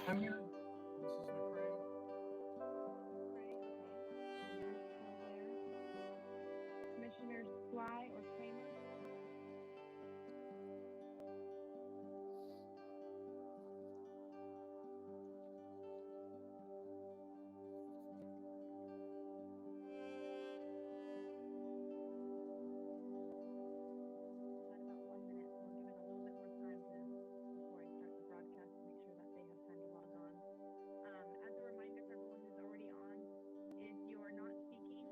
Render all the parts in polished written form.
I'm here. Mrs. McRae. Commissioners Sly or Kramer? Got about 1 minute, so I'll give it a little bit more time before I start the broadcast to make sure that they have time to log on. As a reminder for everyone who's already on, if you are not speaking,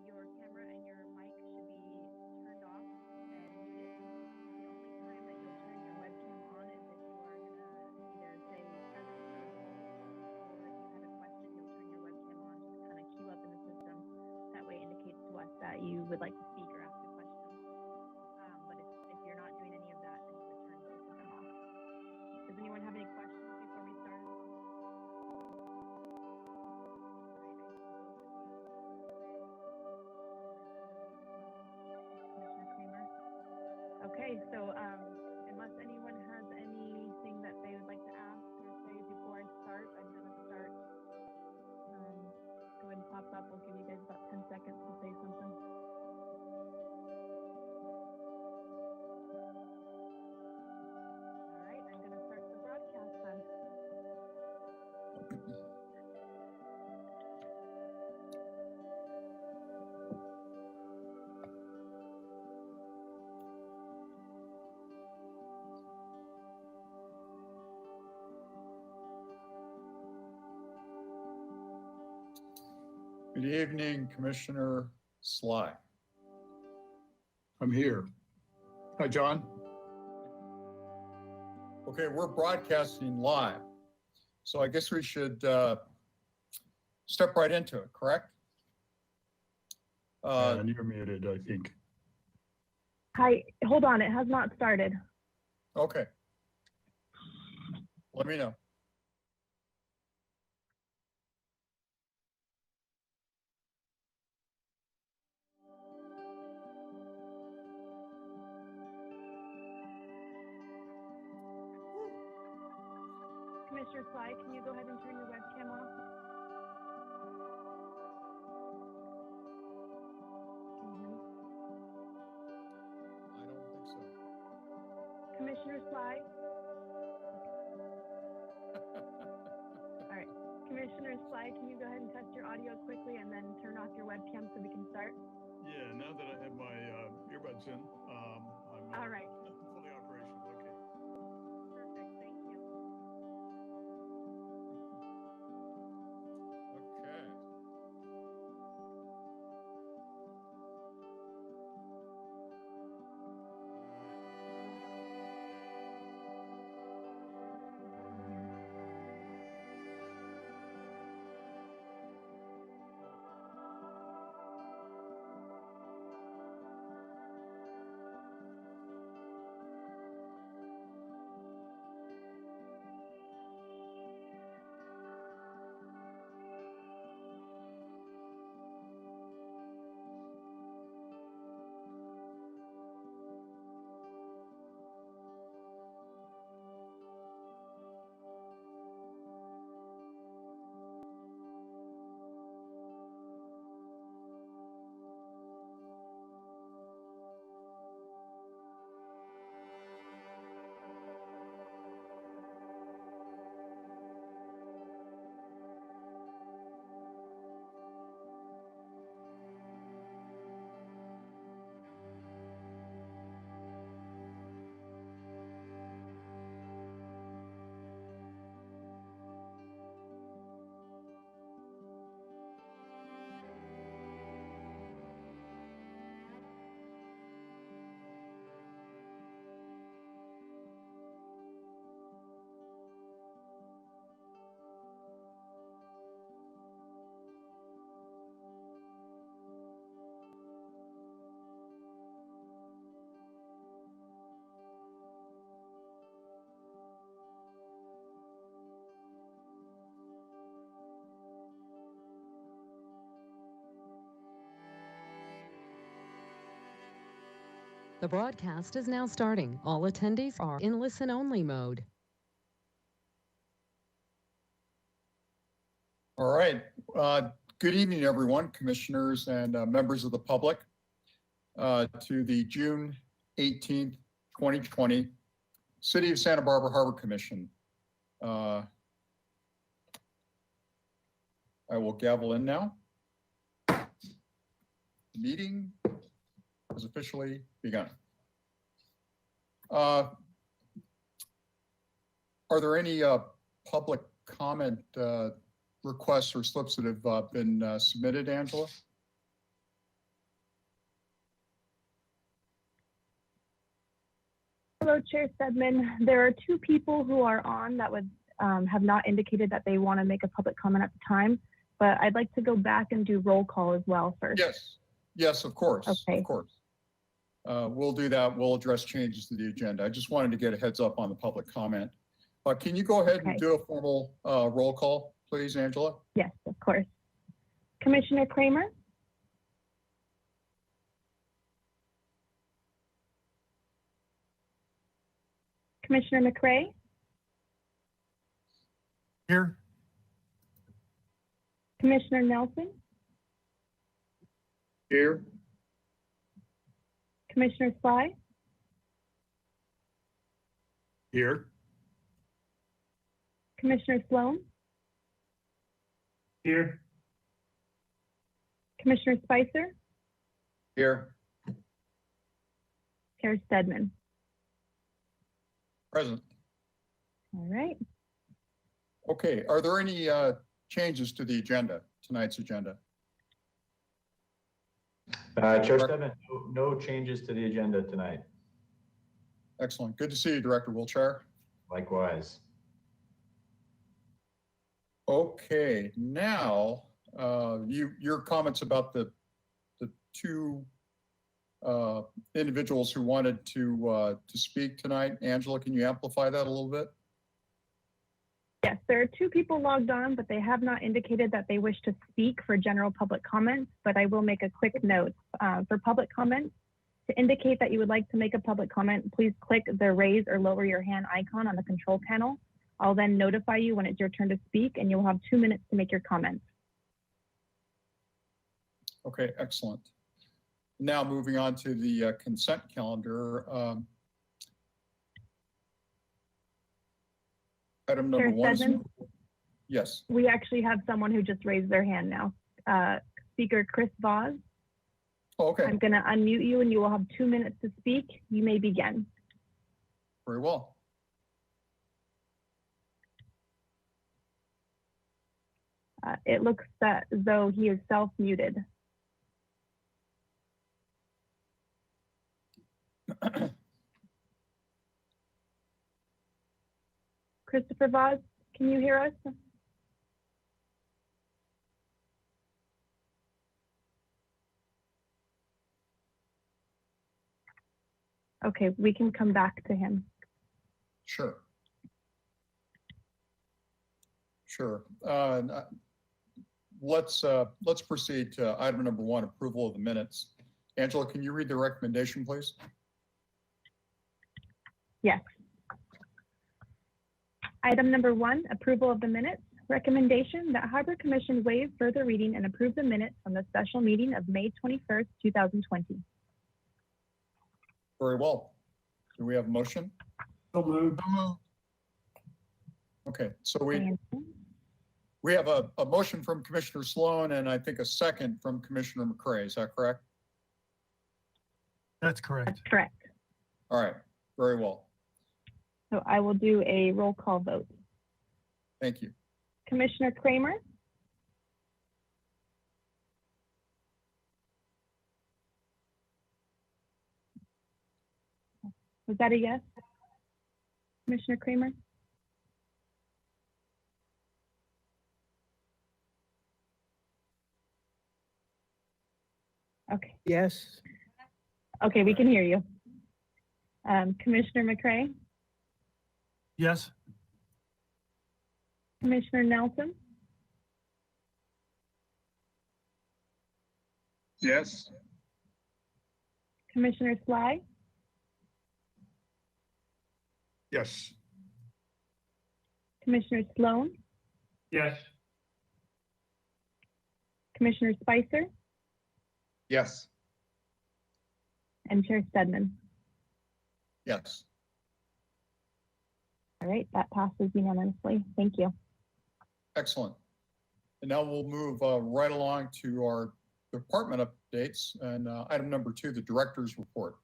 your camera and your mic should be turned off and muted. The only time that you'll turn your webcam on is if you are going to either say present or if you have a question, you'll turn your webcam on just to kind of queue up in the system. That way it indicates to us that you would like to speak or ask a question. But if you're not doing any of that, then you would turn both of them off. Does anyone have any questions before we start? Commissioner Kramer? Okay, so unless anyone has anything that they would like to ask or say before I start, I'm going to start. Go ahead and pop up. We'll give you guys about 10 seconds to say something. All right, I'm going to start the broadcast then. Good evening, Commissioner Sly. I'm here. Hi, John. Okay, we're broadcasting live, so I guess we should step right into it, correct? And you're muted, I think. Hi, hold on. It has not started. Okay. Let me know. Commissioner Sly, can you go ahead and turn your webcam off? Can you hear me? I don't think so. Commissioner Sly? All right. Commissioner Sly, can you go ahead and test your audio quickly and then turn off your webcam so we can start? Yeah, now that I have my earbuds in, I'm All right. fully operational. Okay. Perfect. Thank you. Okay. The broadcast is now starting. All attendees are in listen-only mode. All right. Good evening, everyone, commissioners and members of the public, to the June 18th, 2020 City of Santa Barbara Harbor Commission. I will gavel in now. The meeting has officially begun. Are there any public comment requests or slips that have been submitted, Angela? Hello, Chair Stedman. There are two people who are on that would have not indicated that they want to make a public comment at the time, but I'd like to go back and do roll call as well first. Yes, of course. Okay. Of course. We'll do that. We'll address changes to the agenda. I just wanted to get a heads up on the public comment. Can you go ahead and do a formal roll call, please, Angela? Yes, of course. Commissioner Kramer? Commissioner McRae? Here. Commissioner Nelson? Here. Commissioner Sly? Here. Commissioner Sloan? Here. Commissioner Spicer? Here. Chair Stedman. Present. All right. Okay. Are there any changes to the agenda, tonight's agenda? Chair Stedman, no changes to the agenda tonight. Excellent. Good to see you, Director Wiltshire. Likewise. Okay, now your comments about the two individuals who wanted to speak tonight. Angela, can you amplify that a little bit? Yes, there are two people logged on, but they have not indicated that they wish to speak for general public comments, but I will make a quick note. For public comments, to indicate that you would like to make a public comment, please click the raise or lower your hand icon on the control panel. I'll then notify you when it's your turn to speak, and you'll have 2 minutes to make your comments. Okay, excellent. Now moving on to the consent calendar. Item number Chair one. Stedman, Yes. we actually have someone who just raised their hand now. Speaker Chris Voss. Oh, okay, I'm going to unmute you, and you will have 2 minutes to speak. You may begin. very well. It looks as though he is self-muted. Christopher Voss, can you hear us? Okay, we can come back to him. Sure. Sure. Let's proceed to item number one, approval of the minutes. Angela, can you read the recommendation, please? Yes. Item number one, approval of the minutes. Recommendation that Harbor Commission waive further reading and approve the minutes from the special meeting of May 21st, 2020. Very well. Do we have a motion? So moved. Okay, so we have a motion from Commissioner Sloan and I think a second from Commissioner McRae. Is that correct? That's correct. That's correct. All right, very well. So I will do a roll call vote. Thank you. Commissioner Kramer? Was that a yes? Commissioner Kramer? Okay. Yes. Okay, we can hear you. Commissioner McRae? Yes. Commissioner Nelson? Yes. Commissioner Sly? Yes. Commissioner Sloan? Yes. Commissioner Spicer, Yes. and Chair Stedman. Yes. All right, that passes unanimously. Thank you. Excellent. And now we'll move right along to our department updates and item number 2, the director's report.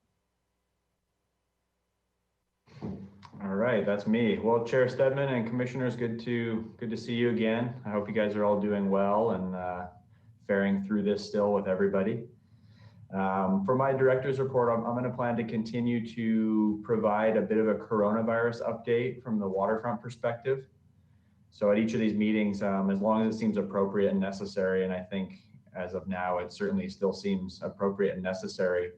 All right, that's me. Well, Chair Stedman and Commissioners, good to see you again. I hope you guys are all doing well and faring through this still with everybody. For my director's report, I'm going to plan to continue to provide a bit of a coronavirus update from the waterfront perspective. So at each of these meetings, as long as it seems appropriate and necessary, and I think as of now, it certainly still seems appropriate and necessary.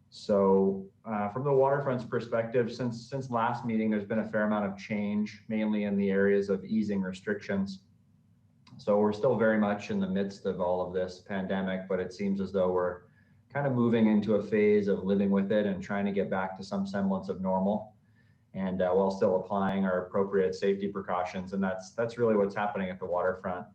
So from the waterfront's perspective, since last meeting, there's been a fair amount of change, mainly in the areas of easing restrictions. So we're still very much in the midst of all of this pandemic, but it seems as though we're kind of moving into a phase of living with it and trying to get back to some semblance of normal, and while still applying our appropriate safety precautions. And that's really what's happening at the waterfront.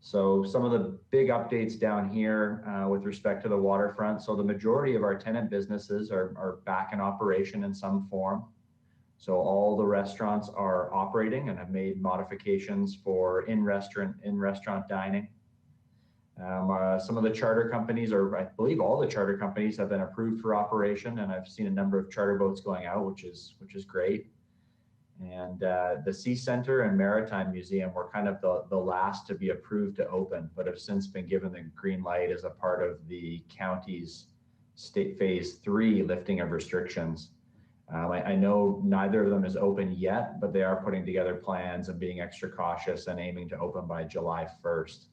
So some of the big updates down here with respect to the waterfront. So the majority of our tenant businesses are back in operation in some form. So all the restaurants are operating and have made modifications for in-restaurant dining. Some of the charter companies, or I believe all the charter companies, have been approved for operation, and I've seen a number of charter boats going out, which is great. And the Sea Center and Maritime Museum were kind of the last to be approved to open, but have since been given the green light as a part of the county's state phase 3 lifting of restrictions. I know neither of them is open yet, but they are putting together plans and being extra cautious and aiming to open by July 1st.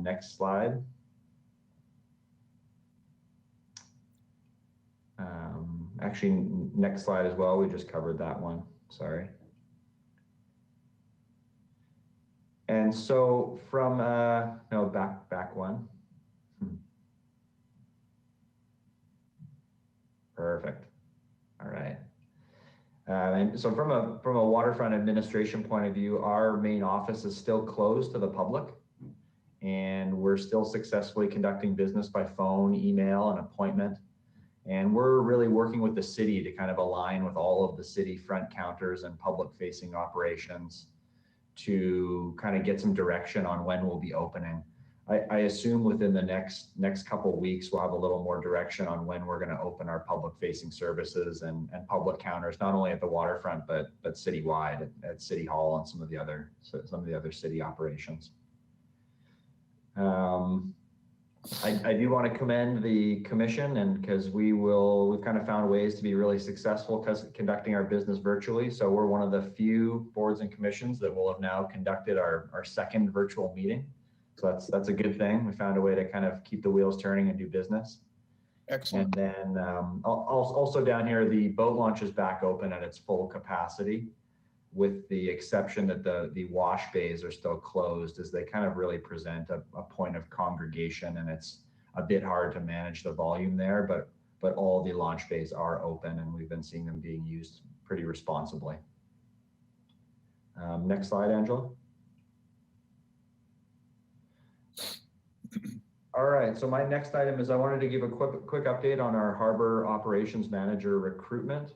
Next slide. Actually, next slide as well. We just covered that one. Sorry. And so from no, back one. Perfect. All right. And so from a waterfront administration point of view, our main office is still closed to the public, and we're still successfully conducting business by phone, email, and appointment. And we're really working with the city to kind of align with all of the city front counters and public facing operations to kind of get some direction on when we'll be opening. I assume within the next couple of weeks, we'll have a little more direction on when we're going to open our public facing services and public counters, not only at the waterfront, but citywide at City Hall and some of the other city operations. I do want to commend the commission, and because we've kind of found ways to be really successful conducting our business virtually. So we're one of the few boards and commissions that will have now conducted our second virtual meeting. So that's a good thing. We found a way to kind of keep the wheels turning and do business. Excellent. And then also down here, the boat launch is back open at its full capacity, with the exception that the wash bays are still closed, as they kind of really present a point of congregation, and it's a bit hard to manage the volume there, but all the launch bays are open, and we've been seeing them being used pretty responsibly. Next slide, Angela. All right, so my next item is I wanted to give a quick update on our harbor operations manager recruitment.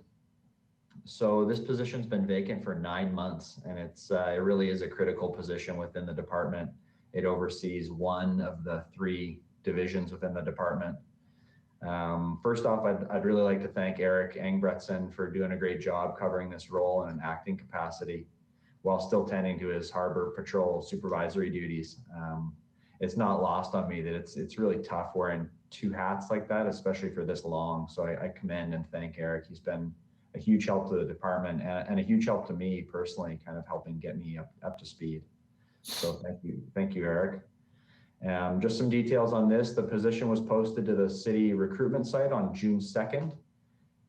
So this position's been vacant for 9 months, and it really is a critical position within the department. It oversees one of the 3 divisions within the department. First off, I'd really like to thank Eric Engbretson for doing a great job covering this role in an acting capacity while still tending to his harbor patrol supervisory duties. It's not lost on me that it's really tough wearing 2 hats like that, especially for this long. So I commend and thank Eric. He's been a huge help to the department and a huge help to me personally, kind of helping get me up to speed. So thank you, Eric. Just some details on this. The position was posted to the city recruitment site on June 2nd,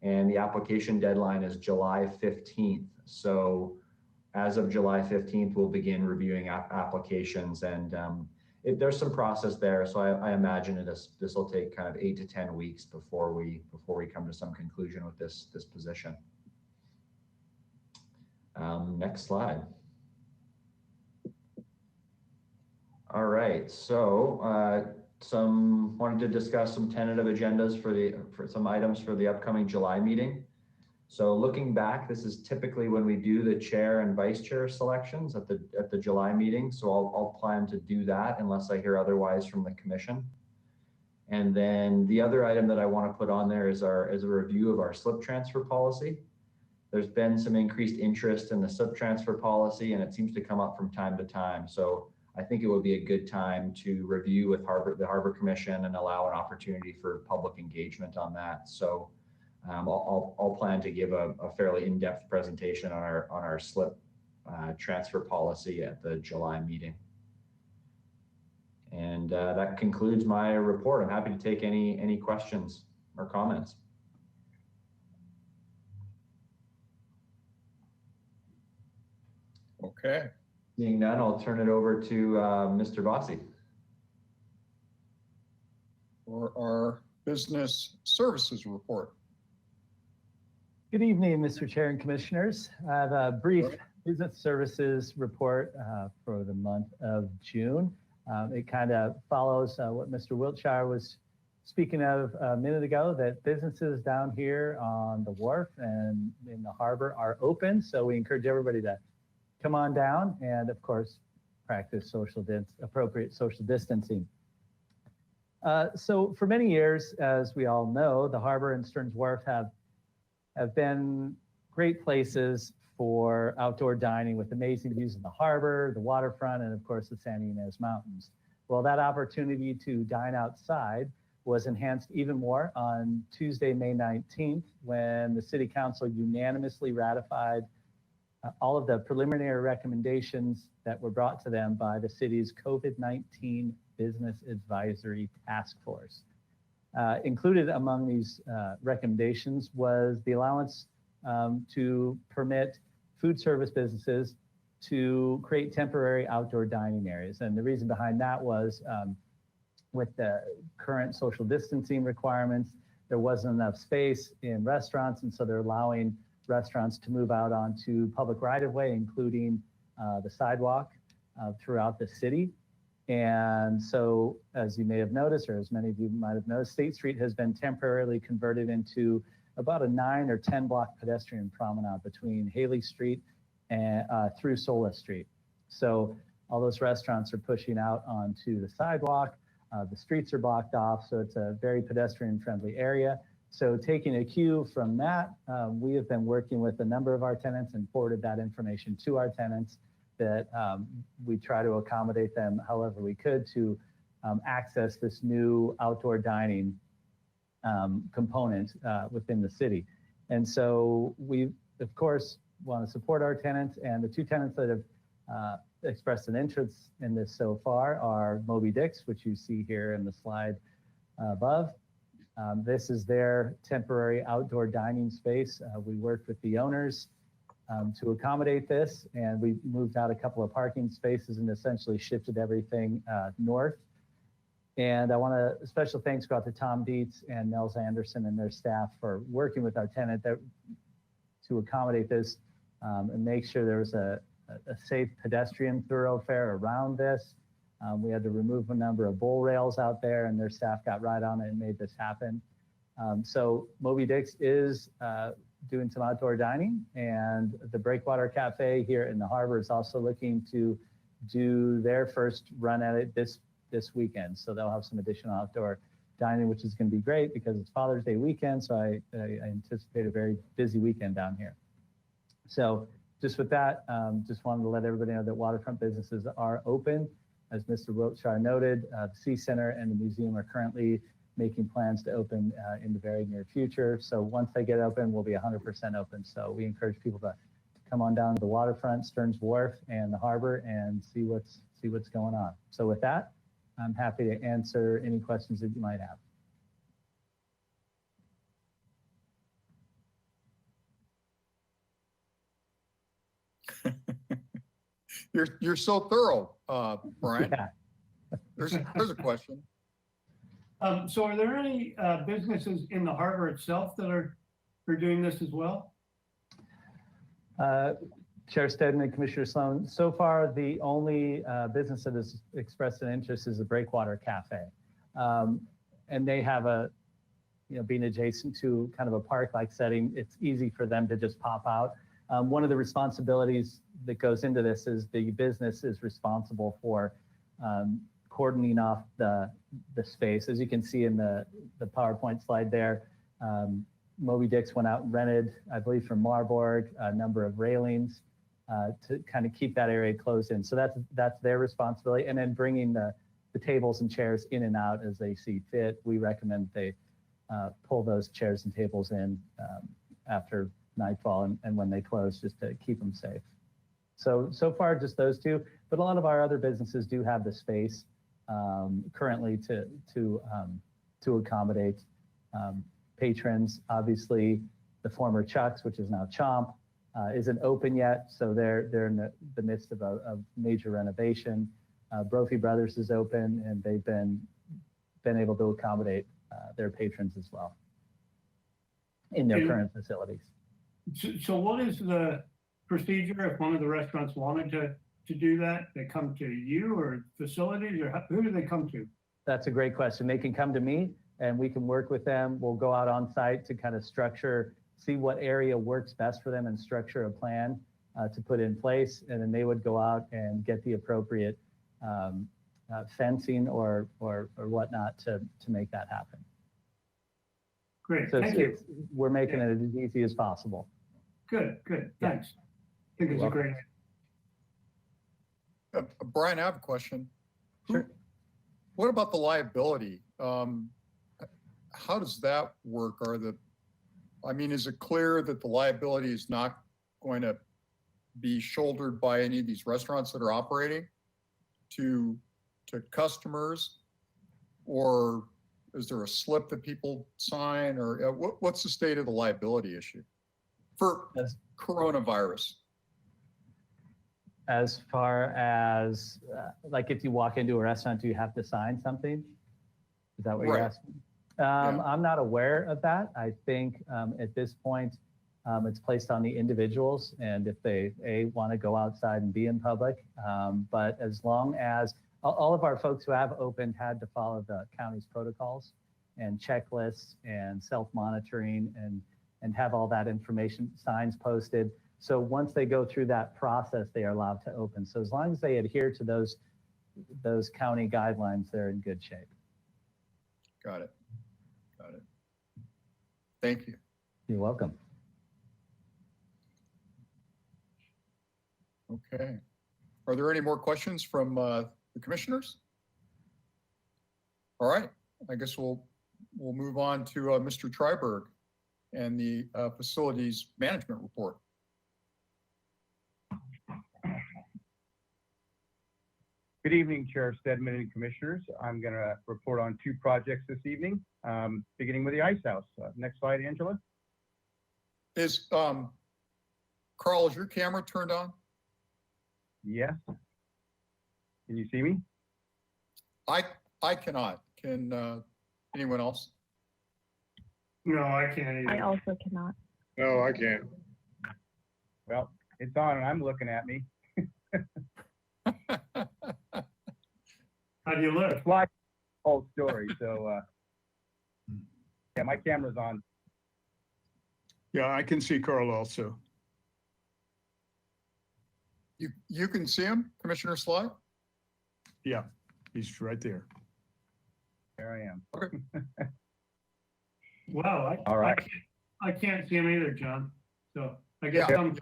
and the application deadline is July 15th. So as of July 15th, we'll begin reviewing applications, and there's some process there. So I imagine this will take kind of 8 to 10 weeks before we come to some conclusion with this position. Next slide. All right, so wanted to discuss some tentative agendas for some items for the upcoming July meeting. So looking back, this is typically when we do the chair and vice chair selections at the July meeting. So I'll plan to do that unless I hear otherwise from the commission. And then the other item that I want to put on there is a review of our slip transfer policy. There's been some increased interest in the slip transfer policy, and it seems to come up from time to time. So I think it would be a good time to review with the Harbor Commission and allow an opportunity for public engagement on that. So I'll plan to give a fairly in-depth presentation on our slip transfer policy at the July meeting. And that concludes my report. I'm happy to take any questions or comments. Okay. Seeing none, I'll turn it over to Mr. Bossi. For our business services report. Good evening, Mr. Chair and Commissioners. I have a brief business services report for the month of June. It kind of follows what Mr. Wiltshire was speaking of a minute ago, that businesses down here on the wharf and in the harbor are open. So we encourage everybody to come on down and, of course, practice appropriate social distancing. So for many years, as we all know, the harbor and Stearns Wharf have been great places for outdoor dining with amazing views of the harbor, the waterfront, and of course the Santa Ynez Mountains. Well, that opportunity to dine outside was enhanced even more on Tuesday, May 19th, when the City Council unanimously ratified all of the preliminary recommendations that were brought to them by the city's COVID-19 Business Advisory Task Force. Included among these recommendations was the allowance to permit food service businesses to create temporary outdoor dining areas. And the reason behind that was with the current social distancing requirements, there wasn't enough space in restaurants, and so they're allowing restaurants to move out onto public right-of-way, including the sidewalk throughout the city. And so, as you may have noticed, or as many of you might have noticed, State Street has been temporarily converted into about a 9 or 10 block pedestrian promenade between Haley Street and through Sola Street. So all those restaurants are pushing out onto the sidewalk. The streets are blocked off, so it's a very pedestrian friendly area. So taking a cue from that, we have been working with a number of our tenants and forwarded that information to our tenants, that we try to accommodate them however we could to access this new outdoor dining component within the city. And so we, of course, want to support our tenants, and the two tenants that have expressed an interest in this so far are Moby Dick's, which you see here in the slide above. This is their temporary outdoor dining space. We worked with the owners to accommodate this, and we moved out a couple of parking spaces and essentially shifted everything north. And I want to special thanks go out to Tom Dietz and Nels Anderson and their staff for working with our tenant to accommodate this and make sure there was a safe pedestrian thoroughfare around this. We had to remove a number of bull rails out there, and their staff got right on it and made this happen. So Moby Dick's is doing some outdoor dining, and the Breakwater Cafe here in the harbor is also looking to do their first run at it this weekend. So they'll have some additional outdoor dining, which is going to be great because it's Father's Day weekend. So I anticipate a very busy weekend down here. So just with that, just wanted to let everybody know that waterfront businesses are open. As Mr. Wiltshire noted, the Sea Center and the museum are currently making plans to open in the very near future. So once they get open, we'll be 100% open. So we encourage people to come on down to the waterfront, Stearns Wharf, and the harbor, and see what's going on. So with that, I'm happy to answer any questions that you might have. You're so thorough, Brian. Yeah. There's a question. So are there any businesses in the harbor itself that are doing this as well? Chair Stedman and Commissioner Sloan, so far the only business that has expressed an interest is the Breakwater Cafe. And they have being adjacent to kind of a park-like setting, it's easy for them to just pop out. One of the responsibilities that goes into this is the business is responsible for cordoning off the space. As you can see in the PowerPoint slide there, Moby Dick's went out and rented, I believe from Marburg, a number of railings to kind of keep that area closed in. So that's their responsibility. And then bringing the tables and chairs in and out as they see fit. We recommend they pull those chairs and tables in after nightfall and when they close, just to keep them safe. So far, just those two, but a lot of our other businesses do have the space currently to accommodate patrons. Obviously, the former Chuck's, which is now Chomp, isn't open yet, so they're in the midst of a major renovation. Brophy Brothers is open, and they've been able to accommodate their patrons as well in their current facilities. So what is the procedure if one of the restaurants wanted to do that? They come to you or facilities, or who do they come to? That's a great question. They can come to me and we can work with them. We'll go out on site to kind of see what area works best for them and structure a plan to put in place. And then they would go out and get the appropriate fencing or whatnot to make that happen. Great, So thank you. we're making it as easy as possible. Good, thanks. I think it's a great idea. Brian, I have a question. Sure. What about the liability? How does that work? Is it clear that the liability is not going to be shouldered by any of these restaurants that are operating to customers? Or is there a slip that people sign, or what's the state of the liability issue for coronavirus? As far as like if you walk into a restaurant, do you have to sign something? Is that what you're asking? Yeah. I'm not aware of that. I think at this point, it's placed on the individuals, and if they want to go outside and be in public. But as long as all of our folks who have opened had to follow the county's protocols and checklists and self-monitoring and have all that information, signs posted. So once they go through that process, they are allowed to open. So as long as they adhere to those county guidelines, they're in good shape. Got it. Thank you. You're welcome. Okay. Are there any more questions from the commissioners? All right. I guess we'll move on to Mr. Treiberg and the facilities management report. Good evening, Chair Stedman and Commissioners. I'm going to report on 2 projects this evening, beginning with the Ice House. Next slide, Angela. Is Carl, is your camera turned on? Yes. Can you see me? I cannot. Can anyone else? No, I can't either. I also cannot. No, I can't. Well, it's on and I'm looking at me. How do you look? Slide whole story. So, yeah, my camera's on. Yeah, I can see Carl also. You can see him, Commissioner Sly? Yeah, he's right there. There I am. Okay. Wow, All right. I can't see him either, John. So I guess Yeah. some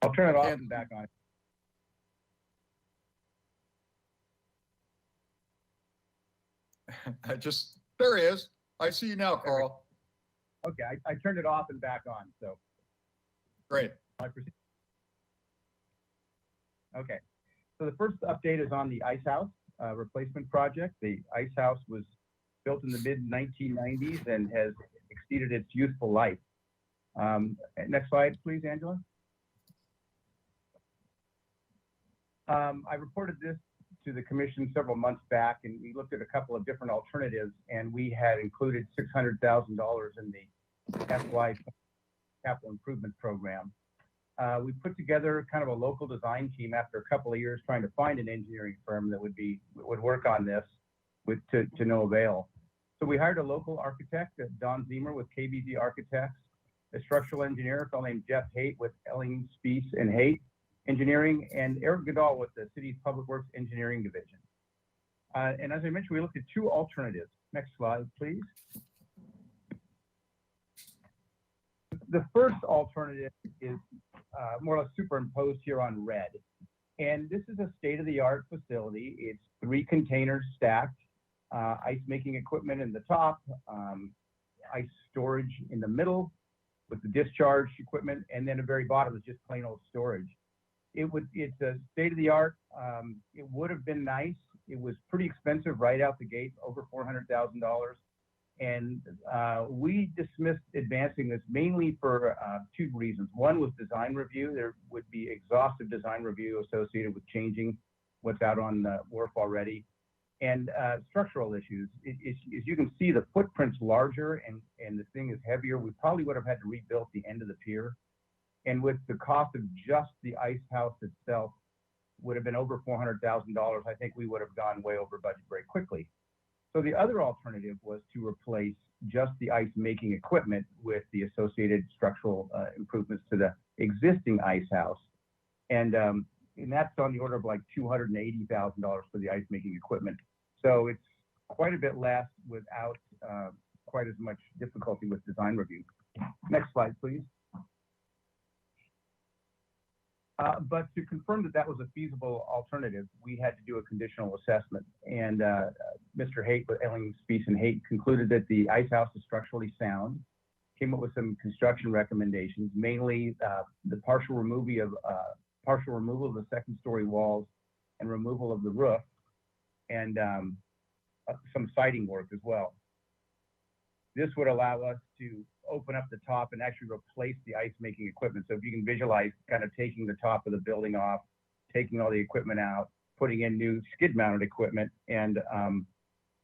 I'll turn it off and back on. There he is. I see you now, Carl. Okay, I turned it off and back on. So Great. I proceed. Okay, so the first update is on the Ice House replacement project. The Ice House was built in the mid-1990s and has exceeded its useful life. Next slide, please, Angela. I reported this to the commission several months back, and we looked at a couple of different alternatives, and we had included $600,000 in the FY capital improvement program. We put together kind of a local design team after a couple of years trying to find an engineering firm that would work on this to no avail. So we hired a local architect, Don Ziemer with KBZ Architects, a structural engineer, a fellow named Jeff Haight with Elling, Spiess, and Haight Engineering, and Eric Goodall with the city's Public Works Engineering Division. And as I mentioned, we looked at two alternatives. Next slide, please. The first alternative is more or less superimposed here on red. And this is a state-of-the-art facility. It's 3 containers stacked, ice making equipment in the top, ice storage in the middle with the discharge equipment, and then the very bottom is just plain old storage. It's a state-of-the-art. It would have been nice. It was pretty expensive right out the gate, over $400,000. And we dismissed advancing this mainly for 2 reasons. One was design review. There would be exhaustive design review associated with changing what's out on the wharf already. And structural issues. As you can see, the footprint's larger and the thing is heavier. We probably would have had to rebuild the end of the pier. And with the cost of just the ice house itself would have been over $400,000, I think we would have gone way over budget very quickly. So the other alternative was to replace just the ice making equipment with the associated structural improvements to the existing ice house. And that's on the order of like $280,000 for the ice making equipment. So it's quite a bit less without quite as much difficulty with design review. Next slide, please. But to confirm that that was a feasible alternative, we had to do a conditional assessment. And Mr. Haight with Elling, Spiess, and Haight concluded that the ice house is structurally sound, came up with some construction recommendations, mainly the partial removal of the second-story walls and removal of the roof, and some siding work as well. This would allow us to open up the top and actually replace the ice making equipment. So if you can visualize kind of taking the top of the building off, taking all the equipment out, putting in new skid mounted equipment, and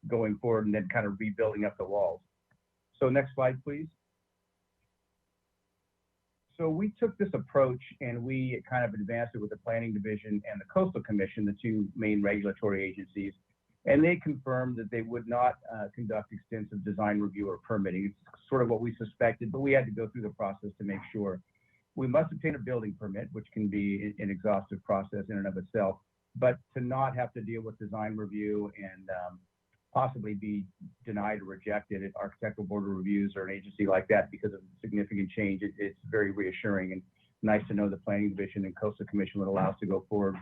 going forward and then kind of rebuilding up the walls. So next slide, please. So we took this approach and we kind of advanced it with the Planning Division and the Coastal Commission, the 2 main regulatory agencies. And they confirmed that they would not conduct extensive design review or permitting. It's sort of what we suspected, but we had to go through the process to make sure. We must obtain a building permit, which can be an exhaustive process in and of itself, but to not have to deal with design review and possibly be denied or rejected at architectural board of reviews or an agency like that because of significant change, it's very reassuring and nice to know the Planning Division and Coastal Commission would allow us to go forward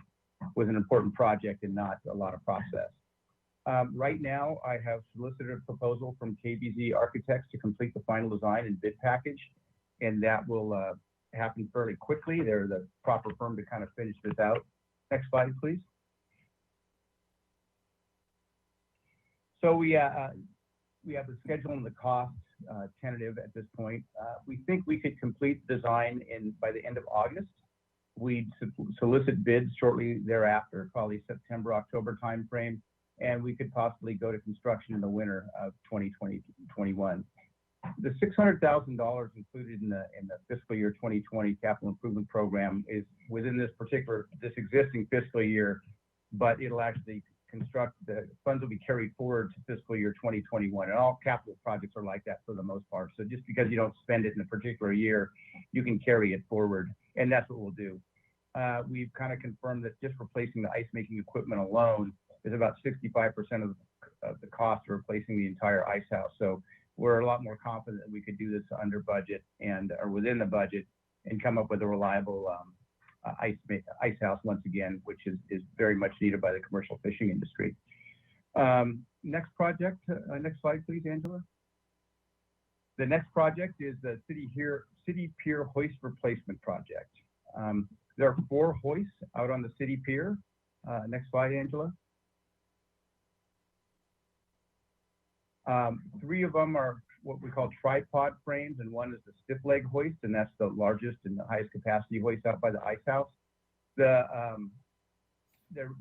with an important project and not a lot of process. Right now, I have solicited a proposal from KBZ Architects to complete the final design and bid package, and that will happen fairly quickly. They're the proper firm to kind of finish this out. Next slide, please. So we have the schedule and the cost tentative at this point. We think we could complete the design by the end of August. We'd solicit bids shortly thereafter, probably September, October timeframe. And we could possibly go to construction in the winter of 2020-21. The $600,000 included in the fiscal year 2020 capital improvement program is within this existing fiscal year, but it'll actually the funds will be carried forward to fiscal year 2021. And all capital projects are like that for the most part. So just because you don't spend it in a particular year, you can carry it forward. And that's what we'll do. We've kind of confirmed that just replacing the ice making equipment alone is about 65% of the cost of replacing the entire ice house. So we're a lot more confident that we could do this under budget or within the budget and come up with a reliable ice house once again, which is very much needed by the commercial fishing industry. Next project, next slide, please, Angela. The next project is the City Pier Hoist Replacement Project. There are 4 hoists out on the City Pier. Next slide, Angela. 3 of them are what we call tripod frames, and one is the stiff leg hoist, and that's the largest and the highest capacity hoist out by the ice house. They're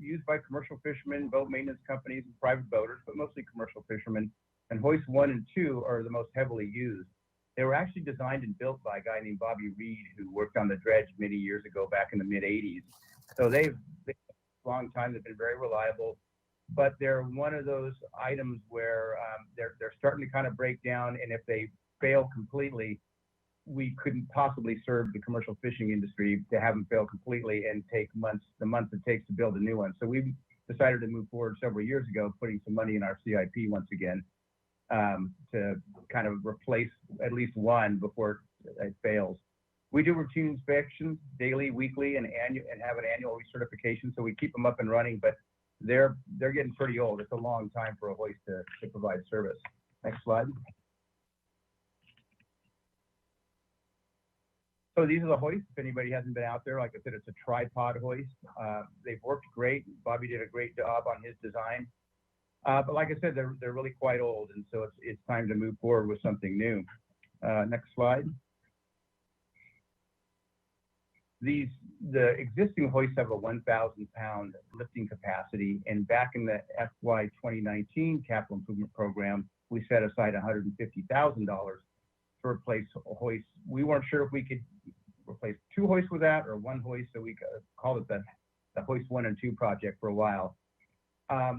used by commercial fishermen, boat maintenance companies, and private boaters, but mostly commercial fishermen. And hoists 1 and 2 are the most heavily used. They were actually designed and built by a guy named Bobby Reed, who worked on the dredge many years ago, back in the mid 80s. So they've been a long time. They've been very reliable, but they're one of those items where they're starting to kind of break down. And if they fail completely, we couldn't possibly serve the commercial fishing industry to have them fail completely and take the months it takes to build a new one. So we decided to move forward several years ago, putting some money in our CIP once again, to kind of replace at least one before it fails. We do routine inspections daily, weekly, and have an annual recertification, so we keep them up and running, but they're getting pretty old. It's a long time for a hoist to provide service. Next slide. So these are the hoists. If anybody hasn't been out there, like I said, it's a tripod hoist. They've worked great. Bobby did a great job on his design. But like I said, they're really quite old, and so it's time to move forward with something new. Next slide. The existing hoists have a 1,000-pound lifting capacity, and back in the FY 2019 capital improvement program, we set aside $150,000 to replace a hoist. We weren't sure if we could replace 2 hoists with that or 1 hoist, so we called it the Hoist 1 and 2 project for a while.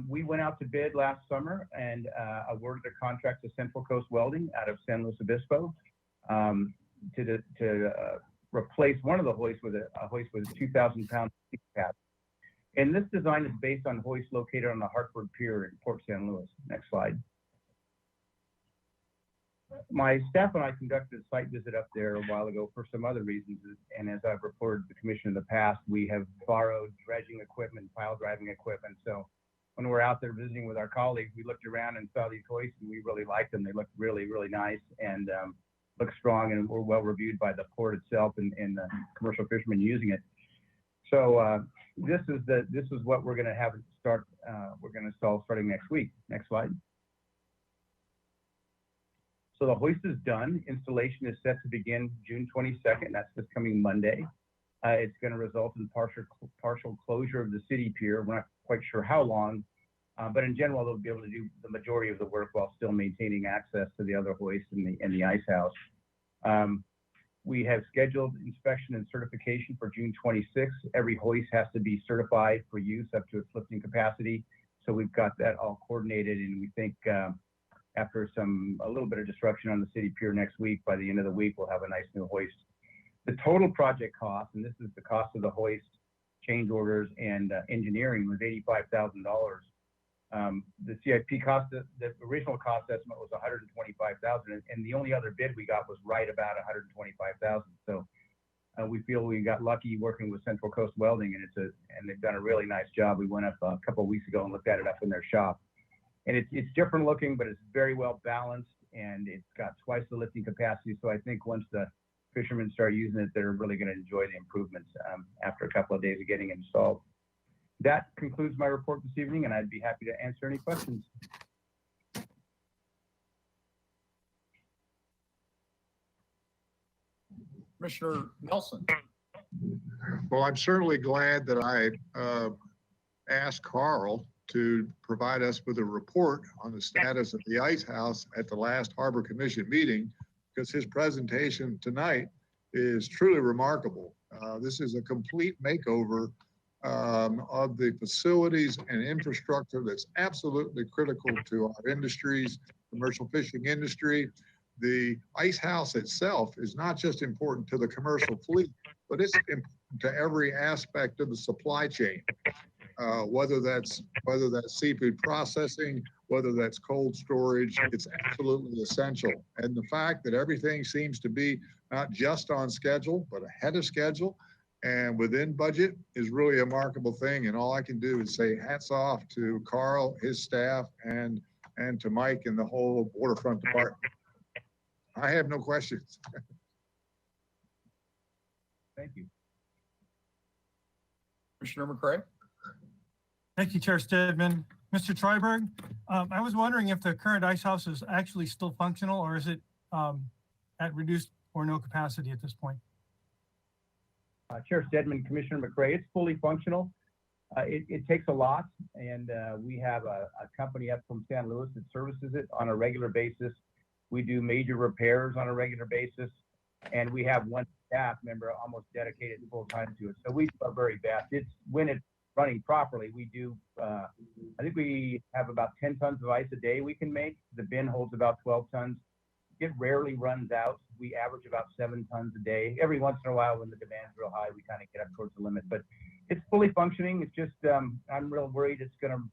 We went out to bid last summer and awarded a contract to Central Coast Welding out of San Luis Obispo to replace one of the hoists with a hoist with a 2,000-pound capacity. And this design is based on hoists located on the Hartford Pier in Port San Luis. Next slide. My staff and I conducted a site visit up there a while ago for some other reasons, and as I've reported to the commission in the past, we have borrowed dredging equipment, pile driving equipment. So when we're out there visiting with our colleagues, we looked around and saw these hoists, and we really liked them. They looked really, really nice and look strong, and were well reviewed by the port itself and the commercial fishermen using it. So this is what we're going to have start. We're going to install starting next week. Next slide. So the hoist is done. Installation is set to begin June 22nd. That's this coming Monday. It's going to result in partial closure of the city pier. We're not quite sure how long, but in general, they'll be able to do the majority of the work while still maintaining access to the other hoist and the ice house. We have scheduled inspection and certification for June 26th. Every hoist has to be certified for use up to its lifting capacity. So we've got that all coordinated, and we think after a little bit of disruption on the city pier next week, by the end of the week, we'll have a nice new hoist. The total project cost, and this is the cost of the hoist, change orders, and engineering, was $85,000. The CIP cost, the original cost estimate was $125,000, and the only other bid we got was right about $125,000. So we feel we got lucky working with Central Coast Welding, and they've done a really nice job. We went up a couple of weeks ago and looked at it up in their shop, and it's different looking, but it's very well balanced, and it's got twice the lifting capacity. So I think once the fishermen start using it, they're really going to enjoy the improvements after a couple of days of getting it installed. That concludes my report this evening, and I'd be happy to answer any questions. Commissioner Nelson. Well, I'm certainly glad that I asked Carl to provide us with a report on the status of the ice house at the last Harbor Commission meeting, because his presentation tonight is truly remarkable. This is a complete makeover of the facilities and infrastructure that's absolutely critical to our industries, commercial fishing industry. The ice house itself is not just important to the commercial fleet, but it's important to every aspect of the supply chain. Whether that's seafood processing, whether that's cold storage, it's absolutely essential. And the fact that everything seems to be not just on schedule, but ahead of schedule and within budget is really a remarkable thing. And all I can do is say hats off to Carl, his staff, and to Mike and the whole waterfront department. I have no questions. Thank you. Commissioner McCray. Thank you, Chair Stedman. Mr. Treiberg, I was wondering if the current ice house is actually still functional, or is it at reduced or no capacity at this point? Chair Stedman, Commissioner McCray, it's fully functional. It takes a lot, and we have a company up from San Luis that services it on a regular basis. We do major repairs on a regular basis, and we have one staff member almost dedicated full time to it. So we do our very best. When it's running properly, we do, I think we have about 10 tons of ice a day we can make. The bin holds about 12 tons. It rarely runs out. We average about 7 tons a day. Every once in a while, when the demand's real high, we kind of get up towards the limit, but it's fully functioning. It's just, I'm real worried it's going to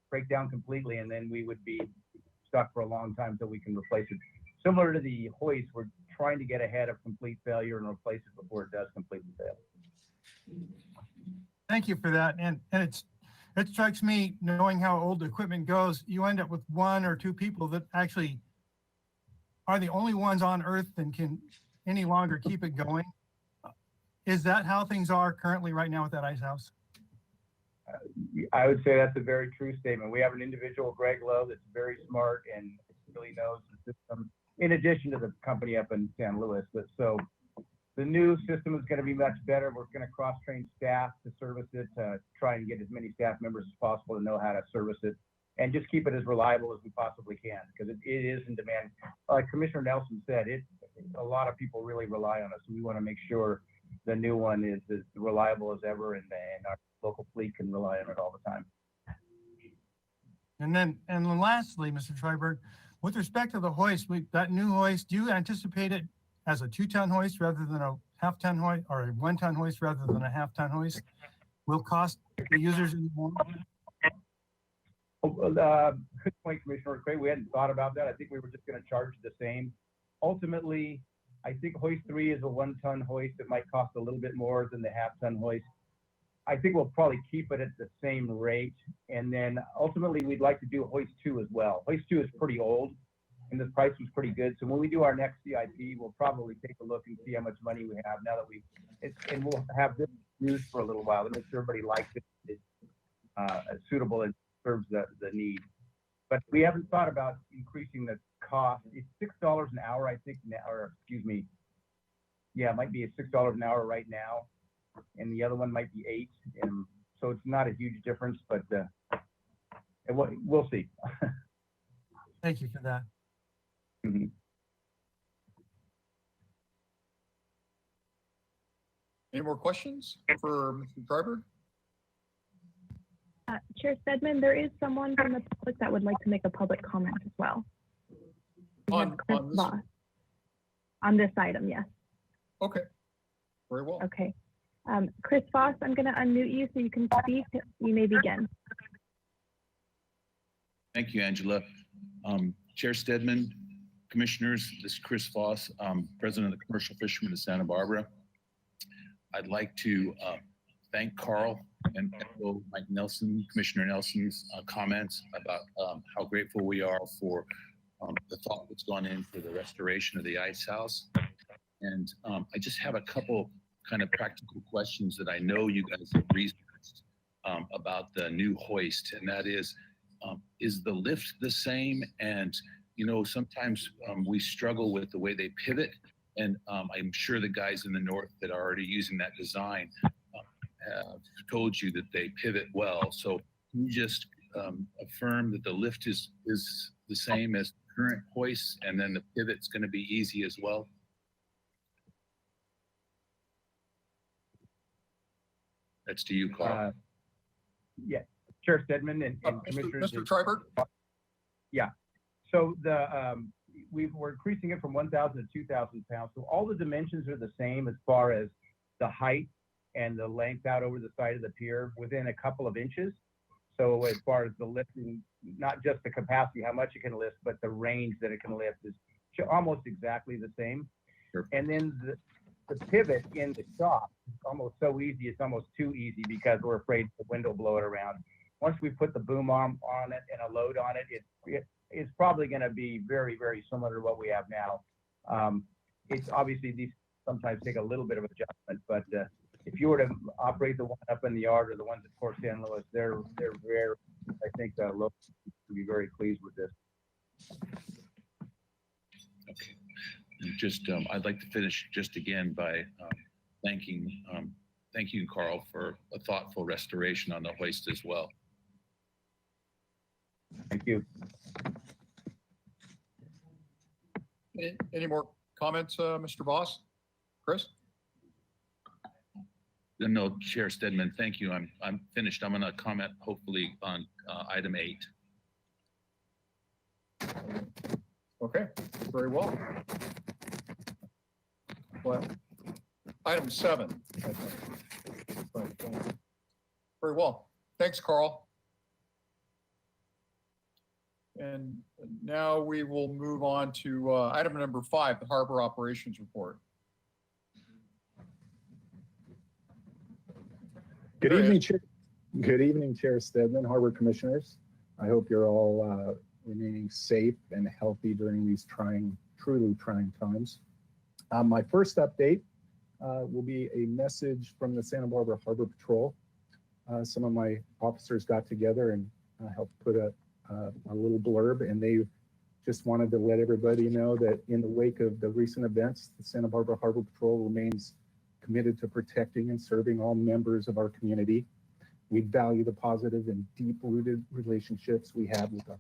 break down completely, and then we would be stuck for a long time until we can replace it. Similar to the hoist, we're trying to get ahead of complete failure and replace it before it does completely fail. Thank you for that. And it strikes me, knowing how old the equipment goes, you end up with 1 or 2 people that actually are the only ones on earth and can any longer keep it going. Is that how things are currently right now with that ice house? I would say that's a very true statement. We have an individual, Greg Lowe, that's very smart and really knows the system, in addition to the company up in San Luis. So the new system is going to be much better. We're going to cross-train staff to service it, to try and get as many staff members as possible to know how to service it, and just keep it as reliable as we possibly can, because it is in demand. Like Commissioner Nelson said, a lot of people really rely on us. So we want to make sure the new one is as reliable as ever, and our local fleet can rely on it all the time. And then lastly, Mr. Triberg, with respect to the hoist, that new hoist, do you anticipate it as a 2-ton hoist rather than a half-ton hoist, or a 1-ton hoist rather than a half-ton hoist? Will cost the users any more? Good point, Commissioner Craig. We hadn't thought about that. I think we were just going to charge the same. Ultimately, I think hoist 3 is a 1-ton hoist. It might cost a little bit more than the half-ton hoist. I think we'll probably keep it at the same rate. And then ultimately, we'd like to do hoist 2 as well. Hoist 2 is pretty old, and the price was pretty good. So when we do our next CIP, we'll probably take a look and see how much money we have now that and we'll have this used for a little while to make sure everybody likes it, it's suitable and serves the need. But we haven't thought about increasing the cost. It's $6 an hour, I think, or excuse me. Yeah, it might be $6 an hour right now, and the other one might be $8. And so it's not a huge difference, but we'll see. Thank you for that. Mm-hmm. Any more questions for Mr. Driver? Chair Stedman, there is someone from the public that would like to make a public comment as well. We have Chris Voss on this item, yes. Okay, very well. Okay. Chris Voss, I'm going to unmute you so you can speak. You may begin. Thank you, Angela. Chair Stedman, Commissioners, this is Chris Voss, President of the Commercial Fishermen of Santa Barbara. I'd like to thank Carl and echo Mike Nelson, Commissioner Nelson's comments about how grateful we are for the thought that's gone into the restoration of the ice house. And I just have a couple kind of practical questions that I know you guys have researched about the new hoist, and that is the lift the same? And you know, sometimes we struggle with the way they pivot, and I'm sure the guys in the north that are already using that design have told you that they pivot well. So can you just affirm that the lift is the same as the current hoist, and then the pivot's going to be easy as well? That's to you, Carl. Yeah, Chair Stedman and Commissioners. Mr. Triberg? Yeah. So we're increasing it from 1,000 to 2,000 pounds. So all the dimensions are the same as far as the height and the length out over the side of the pier, within a couple of inches. So as far as the lifting, not just the capacity, how much it can lift, but the range that it can lift is almost exactly the same. Sure. And then the pivot in the shop is almost so easy, it's almost too easy, because we're afraid the wind will blow it around. Once we put the boom arm on it and a load on it, it's probably going to be very, very similar to what we have now. It's obviously, these sometimes take a little bit of adjustment, but if you were to operate the one up in the yard or the ones at Port San Luis, they're very, I think the locals would be very pleased with this. Okay. And just, I'd like to finish just again by thanking you, Carl, for a thoughtful restoration on the hoist as well. Thank you. Any more comments, Mr. Voss? Chris? No, Chair Stedman, thank you. I'm finished. I'm going to comment hopefully on item 8. Okay, very well. Well, item 7. I think. Very well. Thanks, Carl. And now we will move on to item number 5, the Harbor Operations Report. Good There he evening, is. Chair. Good evening, Chair Stedman, Harbor Commissioners. I hope you're all remaining safe and healthy during these truly trying times. My first update will be a message from the Santa Barbara Harbor Patrol. Some of my officers got together and helped put a little blurb, and they just wanted to let everybody know that in the wake of the recent events, the Santa Barbara Harbor Patrol remains committed to protecting and serving all members of our community. We value the positive and deep-rooted relationships we have with our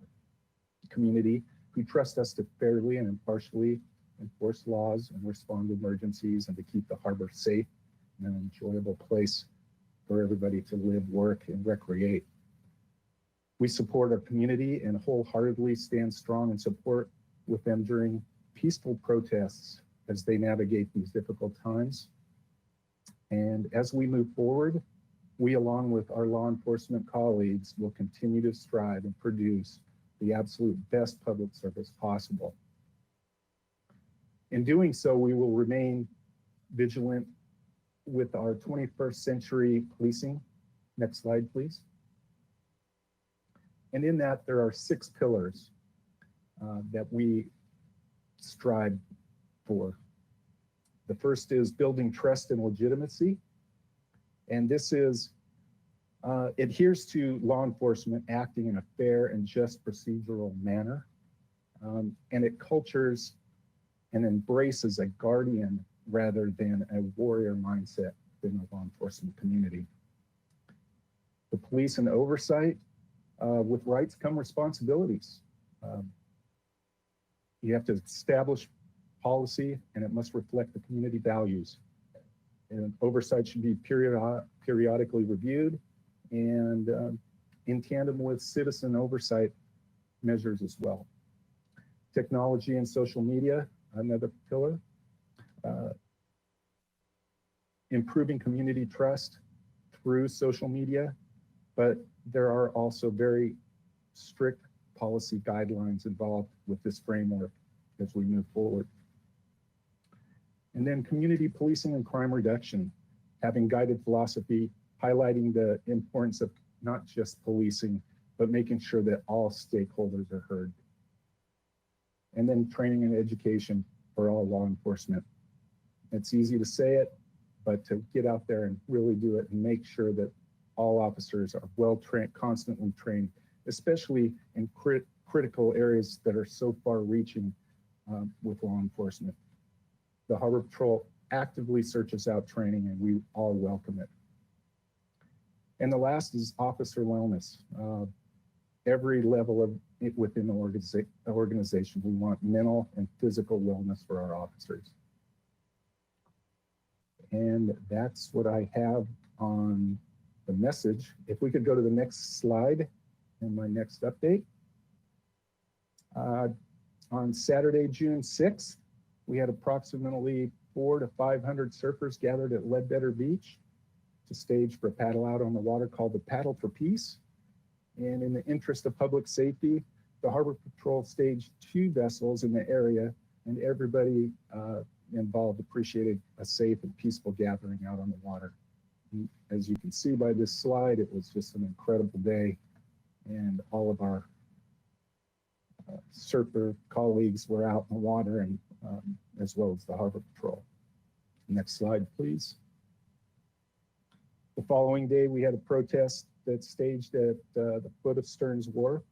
community who trust us to fairly and impartially enforce laws and respond to emergencies and to keep the harbor safe and an enjoyable place for everybody to live, work, and recreate. We support our community and wholeheartedly stand strong in support with them during peaceful protests as they navigate these difficult times. And as we move forward, we, along with our law enforcement colleagues, will continue to strive and produce the absolute best public service possible. In doing so, we will remain vigilant with our 21st century policing. Next slide, please. And in that, there are 6 pillars that we strive for. The first is building trust and legitimacy. And this is adheres to law enforcement acting in a fair and just procedural manner. And it cultures and embraces a guardian rather than a warrior mindset within the law enforcement community. The police and oversight, with rights come responsibilities. You have to establish policy and it must reflect the community values. And oversight should be periodically reviewed and in tandem with citizen oversight measures as well. Technology and social media, another pillar. Improving community trust through social media, but there are also very strict policy guidelines involved with this framework as we move forward. And then community policing and crime reduction, having guided philosophy, highlighting the importance of not just policing, but making sure that all stakeholders are heard. And then training and education for all law enforcement. It's easy to say it, but to get out there and really do it and make sure that all officers are well trained, constantly trained, especially in critical areas that are so far reaching with law enforcement. The Harbor Patrol actively searches out training and we all welcome it. And the last is officer wellness. Every level of it within the organization, we want mental and physical wellness for our officers. And that's what I have on the message. If we could go to the next slide and my next update. On Saturday, June 6th, we had approximately 400 to 500 surfers gathered at Ledbetter Beach to stage for a paddle out on the water called the Paddle for Peace. And in the interest of public safety, the Harbor Patrol staged 2 vessels in the area, and everybody involved appreciated a safe and peaceful gathering out on the water. As you can see by this slide, it was just an incredible day, and all of our surfer colleagues were out in the water, and as well as the Harbor Patrol. Next slide, please. The following day, we had a protest that staged at the foot of Stearns Wharf.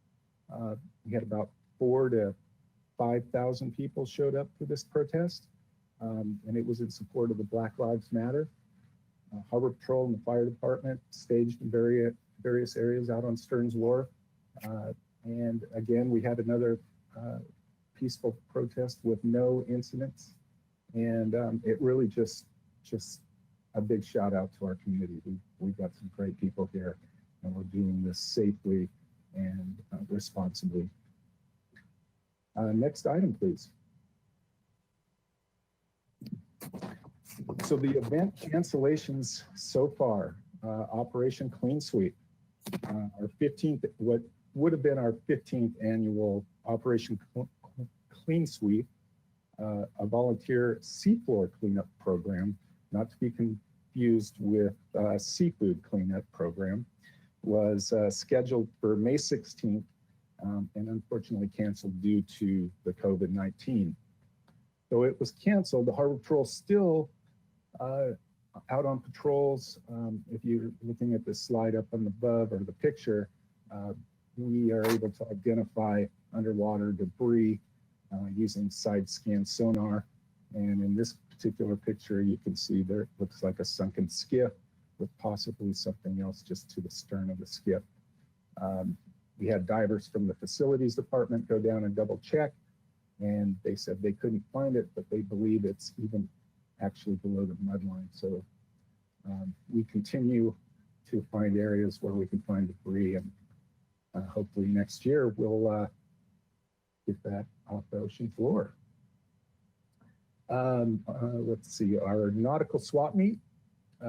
We had about 4,000 to 5,000 people showed up for this protest, and it was in support of the Black Lives Matter. Harbor Patrol and the fire department staged in various areas out on Stearns Wharf. And again, we had another peaceful protest with no incidents. And it really just a big shout out to our community. We've got some great people here, and we're doing this safely and responsibly. Next item, please. So the event cancellations so far, Operation Clean Sweep, our 15th, what would have been our 15th annual Operation Clean Sweep, a volunteer seafloor cleanup program, not to be confused with seafood cleanup program, was scheduled for May 16th and unfortunately canceled due to the COVID-19. So it was canceled. The Harbor Patrol still out on patrols. If you're looking at this slide up on above or the picture, we are able to identify underwater debris using side scan sonar. And in this particular picture, you can see there it looks like a sunken skiff with possibly something else just to the stern of the skiff. We had divers from the facilities department go down and double check, and they said they couldn't find it, but they believe it's even actually below the mud line. So we continue to find areas where we can find debris, and hopefully next year we'll get that off the ocean floor. Let's see, our nautical swap meet,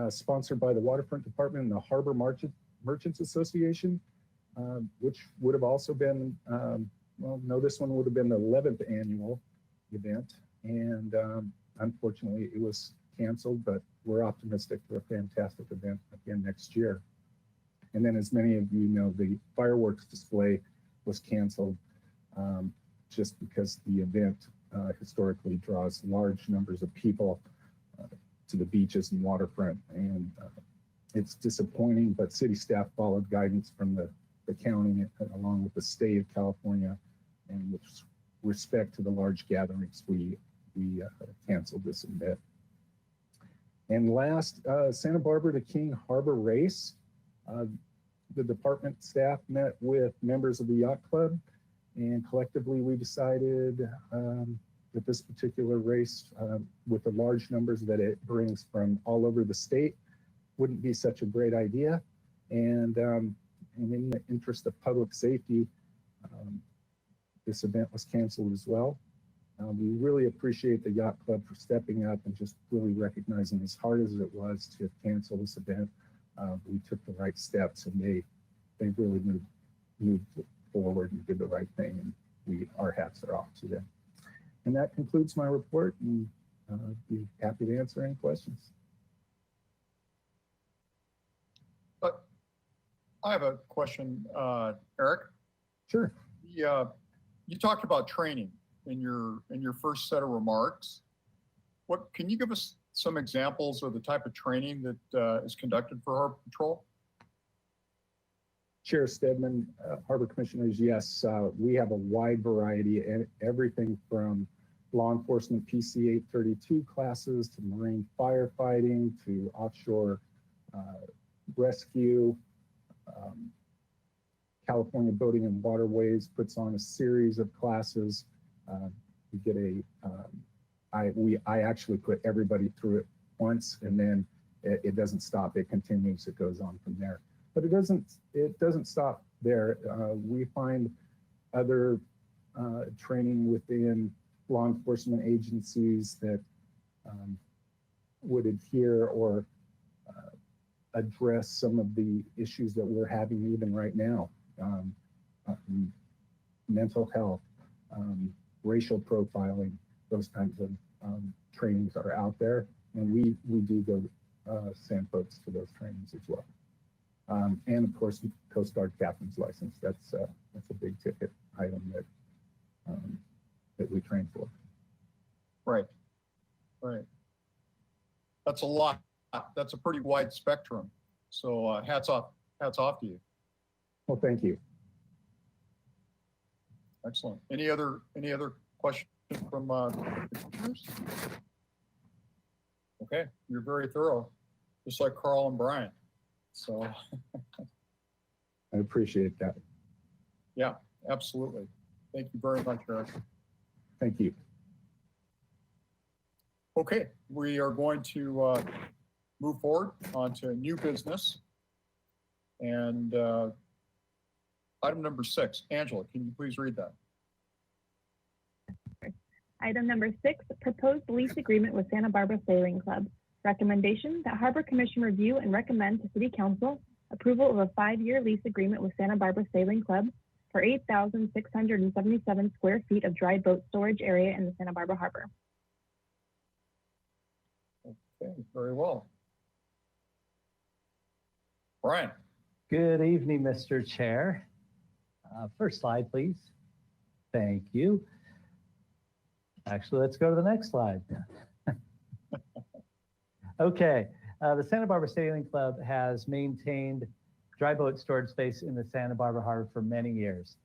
sponsored by the Waterfront Department and the Harbor Merchants Association, which would have also been, well, no, this one would have been the 11th annual event. And unfortunately, it was canceled, but we're optimistic for a fantastic event again next year. And then, as many of you know, the fireworks display was canceled just because the event historically draws large numbers of people to the beaches and waterfront. And it's disappointing, but city staff followed guidance from the county along with the state of California. And with respect to the large gatherings, we canceled this event. And last, Santa Barbara to King Harbor Race. The department staff met with members of the yacht club, and collectively we decided that this particular race, with the large numbers that it brings from all over the state, wouldn't be such a great idea. And in the interest of public safety, this event was canceled as well. We really appreciate the yacht club for stepping up and just really recognizing, as hard as it was to cancel this event, we took the right steps, and they really moved forward and did the right thing, and our hats are off to them. And that concludes my report, and be happy to answer any questions. I have a question, Eric. Sure. You talked about training in your first set of remarks. What can you give us some examples of the type of training that is conducted for Harbor Patrol? Chair Stedman, Harbor Commissioners, yes, we have a wide variety, and everything from law enforcement PC 832 classes to marine firefighting to offshore rescue. California Boating and Waterways puts on a series of classes. You get I actually put everybody through it once, and then it doesn't stop. It continues. It goes on from there. But it doesn't stop there. We find other training within law enforcement agencies that would adhere or address some of the issues that we're having even right now. Mental health, racial profiling, those kinds of trainings are out there, and we do go send folks to those trainings as well. And of course, Coast Guard captain's license. That's a big ticket item that we train for. Right. That's a lot. That's a pretty wide spectrum. So hats off to you. Well, thank you. Excellent. Any other questions from commissioners? Okay, you're very thorough, just like Carl and Brian. So I appreciate that. Yeah, absolutely. Thank you very much, Eric. Thank you. Okay, we are going to move forward onto new business. And item number 6, Angela, can you please read that? Item number 6, proposed lease agreement with Santa Barbara Sailing Club. Recommendation that Harbor Commission review and recommend to City Council approval of a 5-year lease agreement with Santa Barbara Sailing Club for 8,677 square feet of dry boat storage area in the Santa Barbara Harbor. Okay, very well. Brian. Good evening, Mr. Chair. First slide, please. Thank you. Actually, let's go to the next slide. Okay, the Santa Barbara Sailing Club has maintained dry boat storage space in the Santa Barbara Harbor for many years.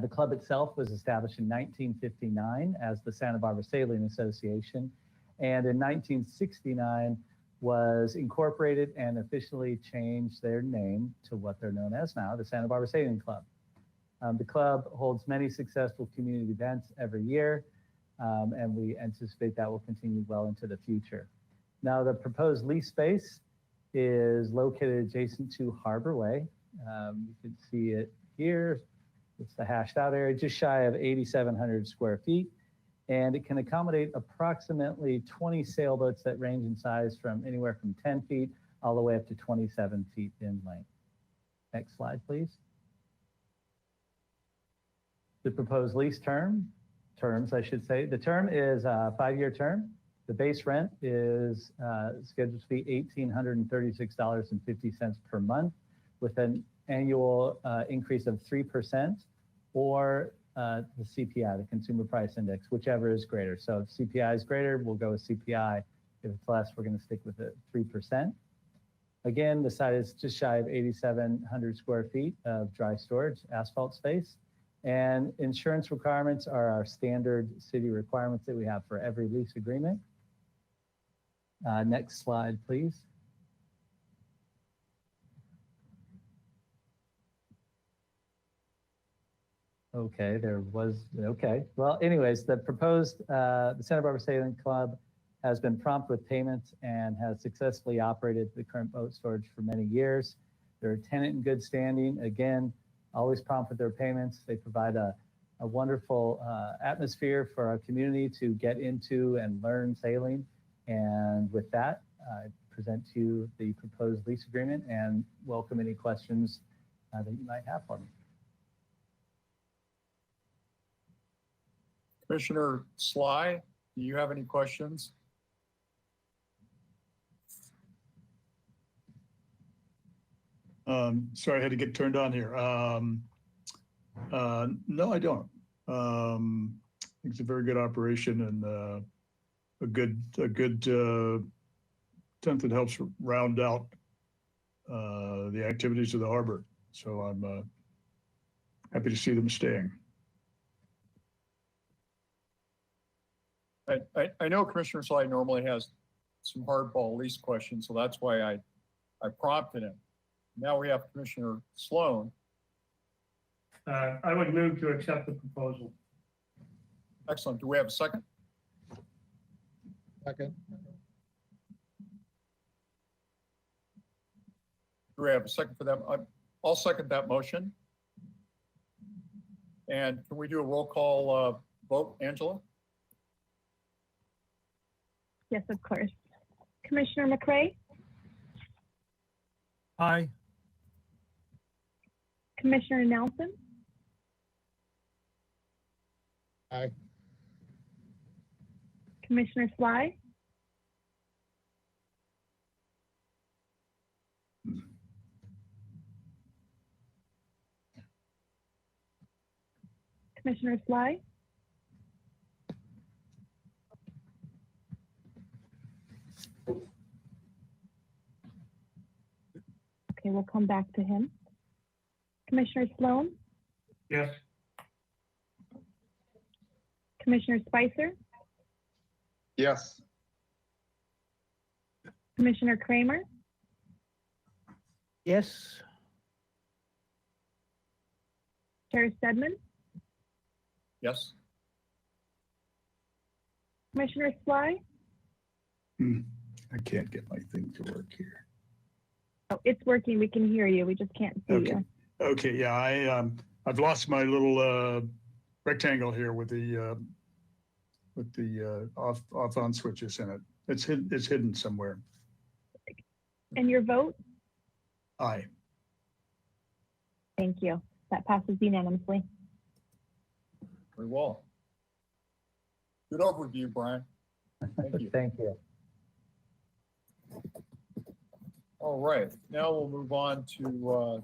The club itself was established in 1959 as the Santa Barbara Sailing Association, and in 1969 was incorporated and officially changed their name to what they're known as now, the Santa Barbara Sailing Club. The club holds many successful community events every year, and we anticipate that will continue well into the future. Now, the proposed lease space is located adjacent to Harbor Way. You can see it here. It's the hashed out area, just shy of 8,700 square feet. And it can accommodate approximately 20 sailboats that range in size from anywhere from 10 feet all the way up to 27 feet in length. Next slide, please. The proposed lease terms, I should say. The term is a 5-year term. The base rent is scheduled to be $1,836.50 per month with an annual increase of 3% or the CPI, the Consumer Price Index, whichever is greater. So if CPI is greater, we'll go with CPI. If it's less, we're going to stick with it 3%. Again, the site is just shy of 8,700 square feet of dry storage asphalt space. And insurance requirements are our standard city requirements that we have for every lease agreement. Next slide, please. Okay, okay. Well, anyways, the proposed, the Santa Barbara Sailing Club has been prompt with payments and has successfully operated the current boat storage for many years. They're a tenant in good standing. Again, always prompt with their payments. They provide a wonderful atmosphere for our community to get into and learn sailing. And with that, I present to you the proposed lease agreement and welcome any questions that you might have for me. Commissioner Sly, do you have any questions? Sorry, I had to get turned on here. No, I don't. It's a very good operation and a good tent that helps round out the activities of the harbor. So I'm happy to see them staying. I know Commissioner Sly normally has some hardball lease questions, so that's why I prompted him. Now we have Commissioner Sloan. I would move to accept the proposal. Excellent. Do we have a second? Second. Do we have a second for them? I'll second that motion. And can we do a roll call vote, Angela? Yes, of course. Commissioner McRae, Aye. Commissioner Nelson, Aye. Commissioner Sly, Commissioner Sly, okay, we'll come back to him. Commissioner Sloan, Yes. Commissioner Spicer, Yes. Commissioner Kramer, Yes. Chair Stedman, Yes. Commissioner Sly? I can't get my thing to work here. Oh, it's working. We can hear you. We just can't see Okay. you. Okay, yeah, I've lost my little rectangle here with the off on switches in it. It's hidden somewhere. And your vote? Aye. Thank you. That passes unanimously. Very well. Good overview, Brian. Thank you. Thank you. All right, now we'll move on to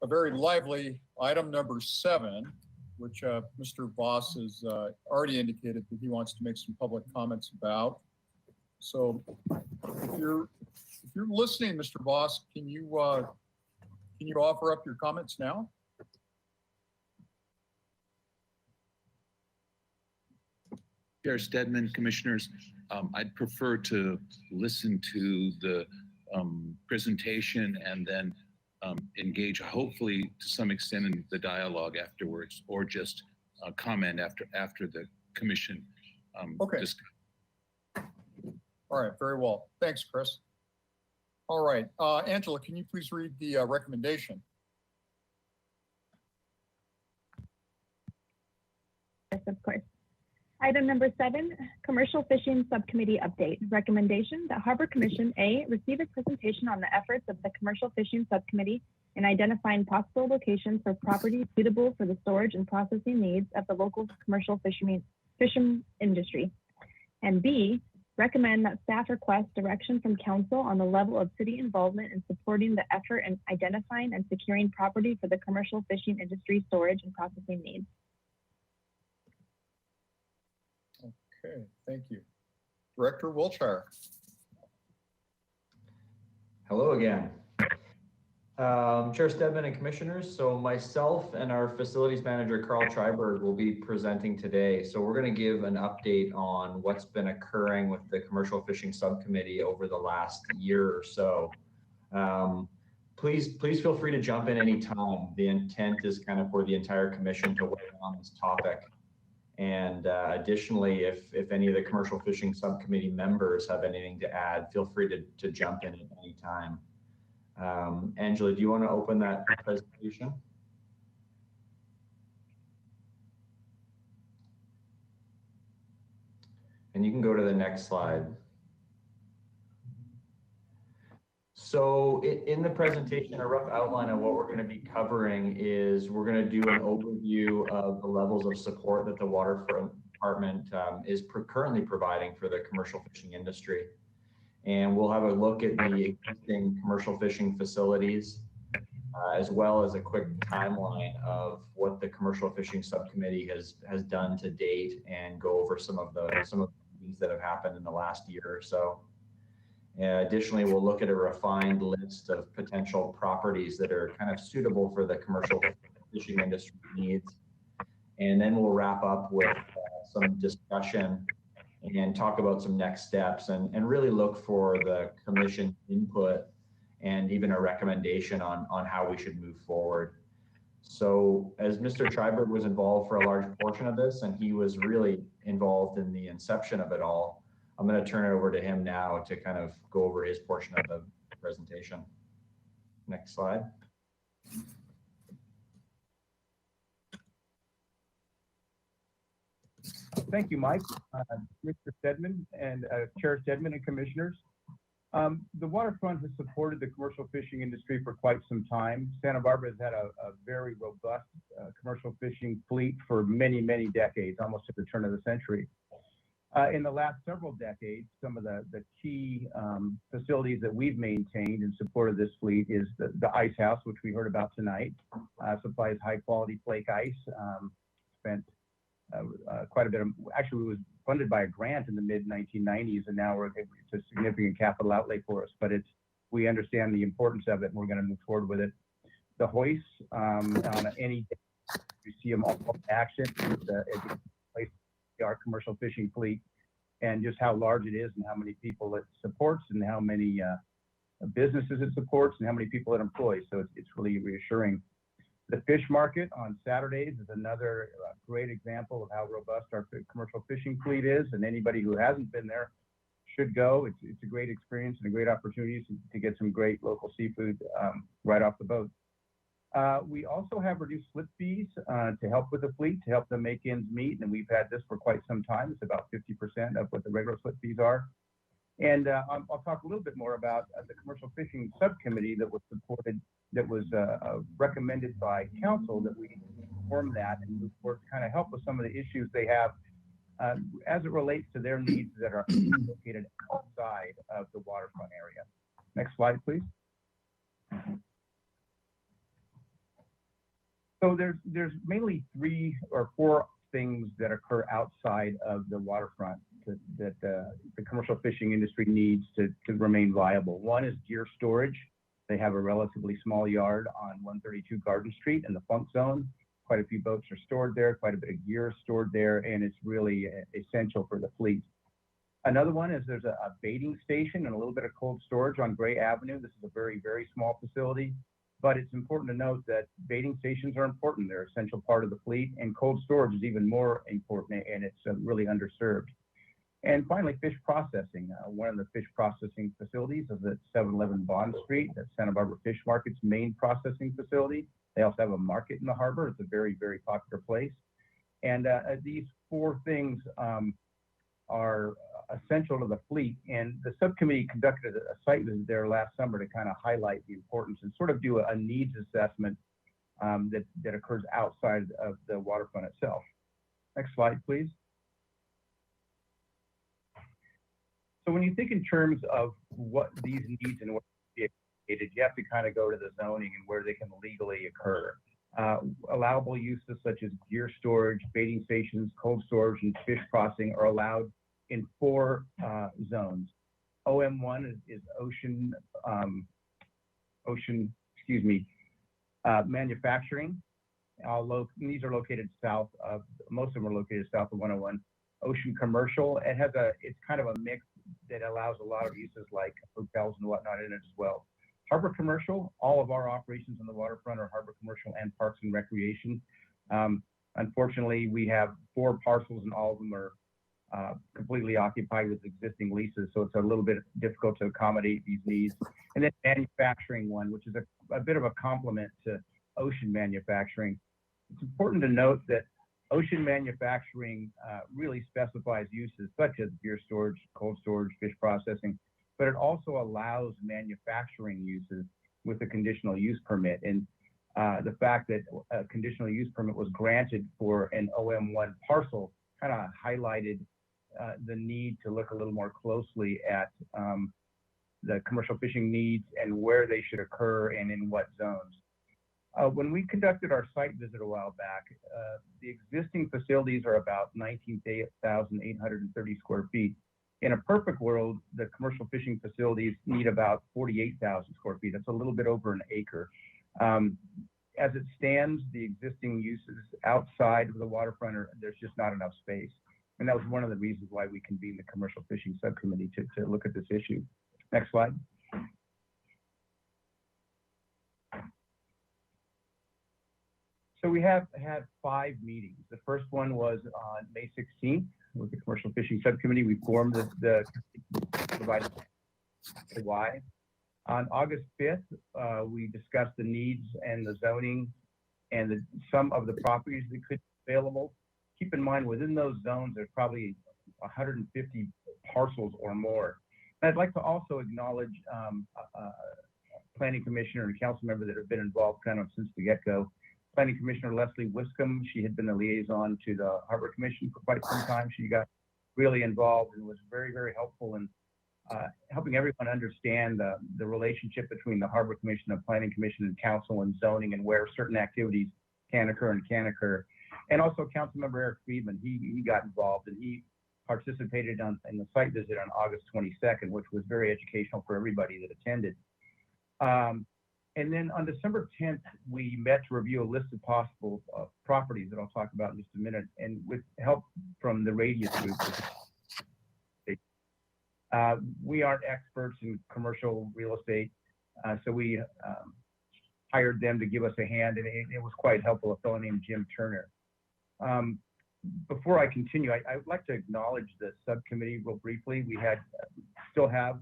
a very lively item number 7, which Mr. Voss has already indicated that he wants to make some public comments about. So if you're listening, Mr. Voss, can you offer up your comments now? Chair Stedman, Commissioners, I'd prefer to listen to the presentation and then engage, hopefully to some extent, in the dialogue afterwards, or just comment after the commission. Okay. All right, very well. Thanks, Chris. All right, Angela, can you please read the recommendation? Yes, of course. Item number 7, Commercial Fishing Subcommittee Update. Recommendation that Harbor Commission A, receive a presentation on the efforts of the Commercial Fishing Subcommittee in identifying possible locations for property suitable for the storage and processing needs of the local commercial fishing industry. And B, recommend that staff request direction from council on the level of city involvement in supporting the effort in identifying and securing property for the commercial fishing industry storage and processing needs. Okay, thank you. Director Wiltshire. Hello again. Chair Stedman and Commissioners, so myself and our facilities manager, Carl Triberg, will be presenting today. So we're going to give an update on what's been occurring with the Commercial Fishing Subcommittee over the last year or so. Please feel free to jump in anytime. The intent is kind of for the entire commission to weigh in on this topic. And additionally, if any of the Commercial Fishing Subcommittee members have anything to add, feel free to jump in at any time. Angela, do you want to open that presentation? And you can go to the next slide. So in the presentation, a rough outline of what we're going to be covering is we're going to do an overview of the levels of support that the Waterfront Department is currently providing for the commercial fishing industry. And we'll have a look at the existing commercial fishing facilities, as well as a quick timeline of what the Commercial Fishing Subcommittee has done to date, and go over some of the things that have happened in the last year or so. Additionally, we'll look at a refined list of potential properties that are kind of suitable for the commercial fishing industry needs. And then we'll wrap up with some discussion and talk about some next steps, and really look for the commission input and even a recommendation on how we should move forward. So as Mr. Triberg was involved for a large portion of this, and he was really involved in the inception of it all, I'm going to turn it over to him now to kind of go over his portion of the presentation. Next slide. Thank you, Mike, Mr. Stedman, and Chair Stedman and Commissioners. The waterfront has supported the commercial fishing industry for quite some time. Santa Barbara has had a very robust commercial fishing fleet for many, many decades, almost at the turn of the century. In the last several decades, some of the key facilities that we've maintained in support of this fleet is the ice house, which we heard about tonight, supplies high quality flake ice. Spent quite a bit of, actually it was funded by a grant in the mid 1990s, and now it's a significant capital outlay for us, but we understand the importance of it, and we're going to move forward with it. The hoists, on any day, you see them all in action. It's our commercial fishing fleet, and just how large it is, and how many people it supports, and how many businesses it supports, and how many people it employs. So it's really reassuring. The fish market on Saturdays is another great example of how robust our commercial fishing fleet is, and anybody who hasn't been there should go. It's a great experience and a great opportunity to get some great local seafood right off the boat. We also have reduced slip fees to help with the fleet, to help them make ends meet, and we've had this for quite some time. It's about 50% of what the regular slip fees are. And I'll talk a little bit more about the commercial fishing subcommittee that was supported, that was recommended by council, that we form that and move forward to kind of help with some of the issues they have as it relates to their needs that are located outside of the waterfront area. Next slide, please. So there's mainly 3 or 4 things that occur outside of the waterfront that the commercial fishing industry needs to remain viable. One is gear storage. They have a relatively small yard on 132 Garden Street in the Funk Zone. Quite a few boats are stored there, quite a bit of gear stored there, and it's really essential for the fleet. Another one is there's a baiting station and a little bit of cold storage on Gray Avenue. This is a very, very small facility, but it's important to note that baiting stations are important. They're an essential part of the fleet, and cold storage is even more important, and it's really underserved. And finally, fish processing. One of the fish processing facilities is at 711 Bond Street. That's Santa Barbara Fish Market's main processing facility. They also have a market in the harbor. It's a very, very popular place. And these 4 things are essential to the fleet. And the subcommittee conducted a site visit there last summer to kind of highlight the importance and sort of do a needs assessment that occurs outside of the waterfront itself. Next slide, please. So when you think in terms of what these needs and what be accommodated, you have to kind of go to the zoning and where they can legally occur. Allowable uses such as gear storage, baiting stations, cold storage, and fish processing are allowed in 4 zones. OM1 is manufacturing. These are located south of, most of them are located south of 101. Ocean commercial, it's kind of a mix that allows a lot of uses like hotels and whatnot in it as well. Harbor commercial, all of our operations on the waterfront are harbor commercial and parks and recreation. Unfortunately, we have 4 parcels and all of them are completely occupied with existing leases, so it's a little bit difficult to accommodate these needs. And then manufacturing one, which is a bit of a complement to ocean manufacturing. It's important to note that ocean manufacturing really specifies uses such as gear storage, cold storage, fish processing, but it also allows manufacturing uses with a conditional use permit. And the fact that a conditional use permit was granted for an OM1 parcel kind of highlighted the need to look a little more closely at the commercial fishing needs and where they should occur and in what zones. When we conducted our site visit a while back, the existing facilities are about 19,830 square feet. In a perfect world, the commercial fishing facilities need about 48,000 square feet. That's a little bit over an acre. As it stands, the existing uses outside of the waterfront, there's just not enough space. And that was one of the reasons why we convened the commercial fishing subcommittee to look at this issue. Next slide. So we have had 5 meetings. The first one was on May 16th with the commercial fishing subcommittee. We formed the provided why. On August 5th, we discussed the needs and the zoning and some of the properties that could be available. Keep in mind, within those zones, there's probably 150 parcels or more. And I'd like to also acknowledge planning commissioner and council member that have been involved kind of since the get-go. Planning Commissioner Leslie Wiscombe, she had been the liaison to the Harbor Commission for quite some time. She got really involved and was very, very helpful in helping everyone understand the relationship between the Harbor Commission, the Planning Commission, and Council and zoning and where certain activities can occur and can't occur. And also Councilmember Eric Friedman, he got involved and he participated in the site visit on August 22nd, which was very educational for everybody that attended. And then on December 10th, we met to review a list of possible properties that I'll talk about in just a minute, and with help from the Radius Group. We aren't experts in commercial real estate, so we hired them to give us a hand, and it was quite helpful, a fellow named Jim Turner. Before I continue, I would like to acknowledge the subcommittee real briefly. We still have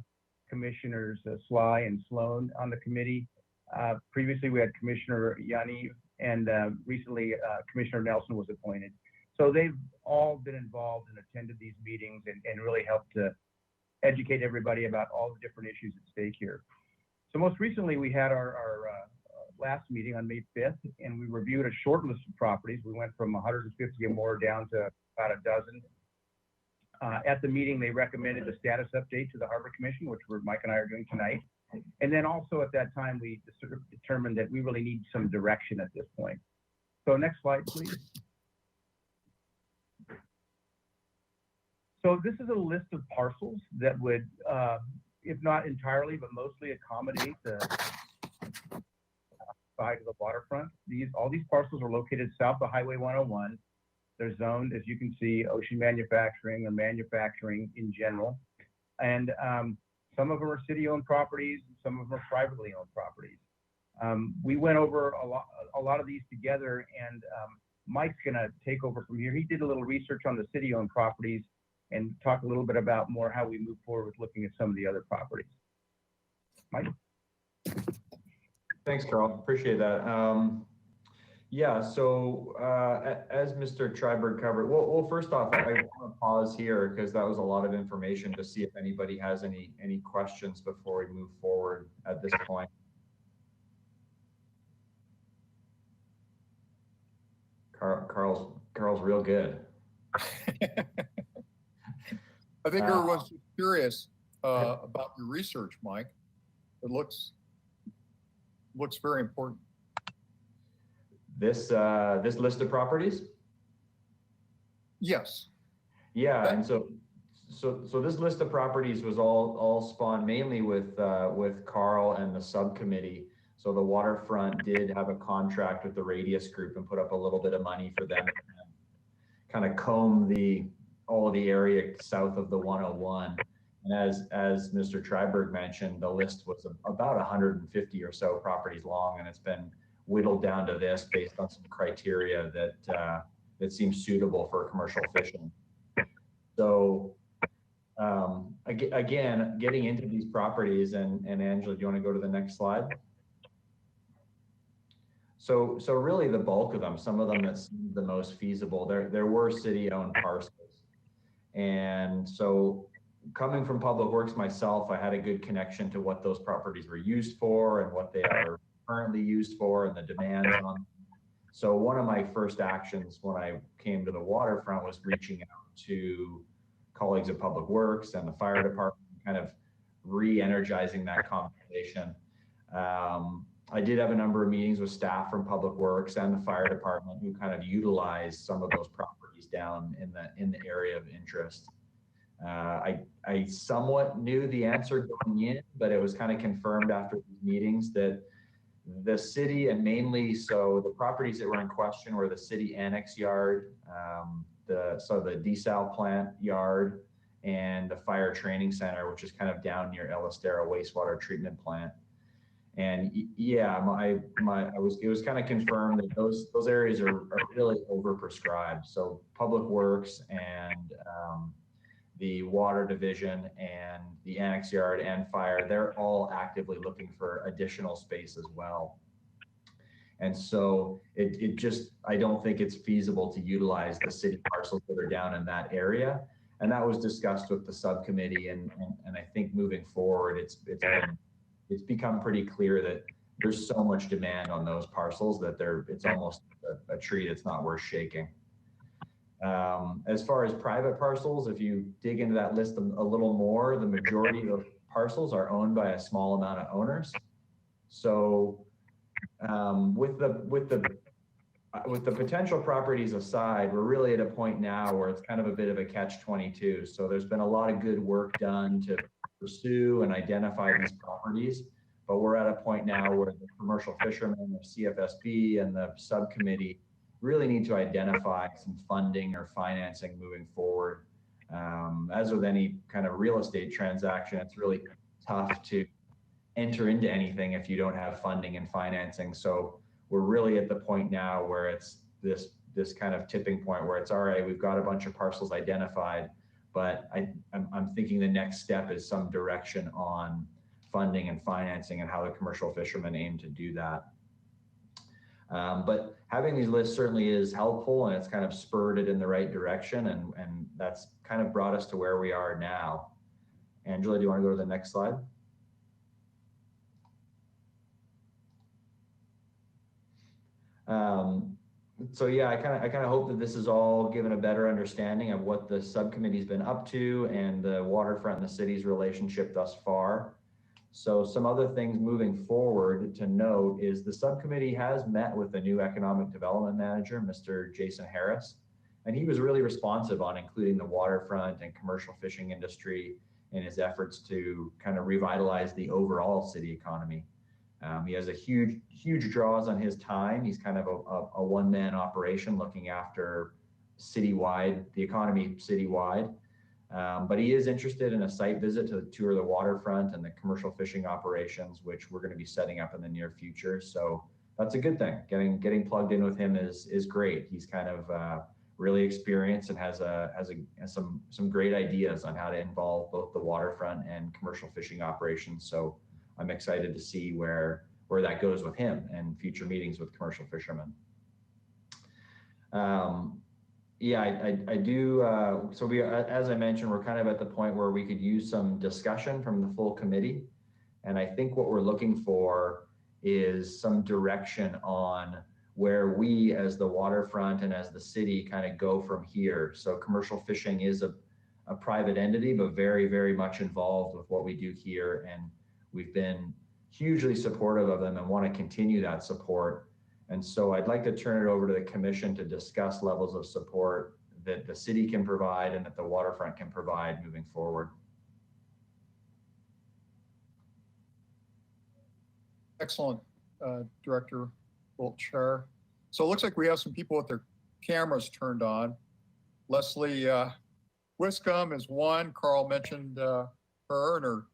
Commissioners Sly and Sloan on the committee. Previously, we had Commissioner Yanni, and recently Commissioner Nelson was appointed. So they've all been involved and attended these meetings and really helped to educate everybody about all the different issues at stake here. So most recently, we had our last meeting on May 5th, and we reviewed a short list of properties. We went from 150 or more down to about a dozen. At the meeting, they recommended a status update to the Harbor Commission, which Mike and I are doing tonight. And then also at that time, we sort of determined that we really need some direction at this point. So next slide, please. So this is a list of parcels that would, if not entirely, but mostly accommodate the side of the waterfront. All these parcels are located south of Highway 101. They're zoned, as you can see, ocean manufacturing or manufacturing in general. And some of them are city-owned properties, and some of them are privately owned properties. We went over a lot of these together, and Mike's gonna take over from here. He did a little research on the city-owned properties and talk a little bit about more how we move forward with looking at some of the other properties. Mike? Thanks, Carl. Appreciate that. Yeah, so as Mr. Triberg covered, well, first off, I want to pause here because that was a lot of information to see if anybody has any questions before we move forward at this point. Carl's real good. I think everyone's just curious about your research, Mike. It looks very important. This list of properties? Yes. Yeah, and so this list of properties was all spawned mainly with Carl and the subcommittee. So the waterfront did have a contract with the Radius Group and put up a little bit of money for them to kind of comb all of the area south of the 101. And as Mr. Triberg mentioned, the list was about 150 or so properties long, and it's been whittled down to this based on some criteria that seems suitable for commercial fishing. So again, getting into these properties, and Angela, do you want to go to the next slide? So really the bulk of them, some of them that seemed the most feasible, there were city-owned parcels. And so coming from Public Works myself, I had a good connection to what those properties were used for and what they are currently used for and the demands on them. So one of my first actions when I came to the waterfront was reaching out to colleagues at Public Works and the fire department, kind of re-energizing that conversation. I did have a number of meetings with staff from Public Works and the fire department who kind of utilized some of those properties down in the area of interest. I somewhat knew the answer going in, but it was kind of confirmed after these meetings that the city, and mainly so the properties that were in question were the city annex yard, the desal plant yard, and the fire training center, which is kind of down near Elistera wastewater treatment plant. And yeah, it was kind of confirmed that those areas are really overprescribed. So Public Works and the water division and the annex yard and fire, they're all actively looking for additional space as well. And so it just, I don't think it's feasible to utilize the city parcels that are down in that area. And that was discussed with the subcommittee. And I think moving forward, it's become pretty clear that there's so much demand on those parcels that it's almost a tree that's not worth shaking. As far as private parcels, if you dig into that list a little more, the majority of those parcels are owned by a small amount of owners. So with the potential properties aside, we're really at a point now where it's kind of a bit of a catch-22. So there's been a lot of good work done to pursue and identify these properties, but we're at a point now where the commercial fishermen, the CFSB, and the subcommittee really need to identify some funding or financing moving forward. As with any kind of real estate transaction, it's really tough to enter into anything if you don't have funding and financing. So we're really at the point now where it's this kind of tipping point where it's all right, we've got a bunch of parcels identified, but I'm thinking the next step is some direction on funding and financing and how the commercial fishermen aim to do that. But having these lists certainly is helpful, and it's kind of spurred it in the right direction, and that's kind of brought us to where we are now. Angela, do you want to go to the next slide? So yeah, I kind of hope that this is all given a better understanding of what the subcommittee's been up to and the waterfront and the city's relationship thus far. So some other things moving forward to note is the subcommittee has met with the new economic development manager, Mr. Jason Harris, and he was really responsive on including the waterfront and commercial fishing industry in his efforts to kind of revitalize the overall city economy. He has a huge draws on his time. He's kind of a one-man operation looking after citywide, the economy citywide. But he is interested in a site visit to tour the waterfront and the commercial fishing operations, which we're going to be setting up in the near future. So that's a good thing. Getting plugged in with him is great. He's kind of really experienced and has some great ideas on how to involve both the waterfront and commercial fishing operations. So I'm excited to see where that goes with him and future meetings with commercial fishermen. Yeah, I do. So as I mentioned, we're kind of at the point where we could use some discussion from the full committee. And I think what we're looking for is some direction on where we as the waterfront and as the city kind of go from here. So commercial fishing is a private entity, but very, very much involved with what we do here. And we've been hugely supportive of them and want to continue that support. And so I'd like to turn it over to the commission to discuss levels of support that the city can provide and that the waterfront can provide moving forward. Excellent, Director Chair. So it looks like we have some people with their cameras turned on. Leslie Wiscombe is one. Carl mentioned her and her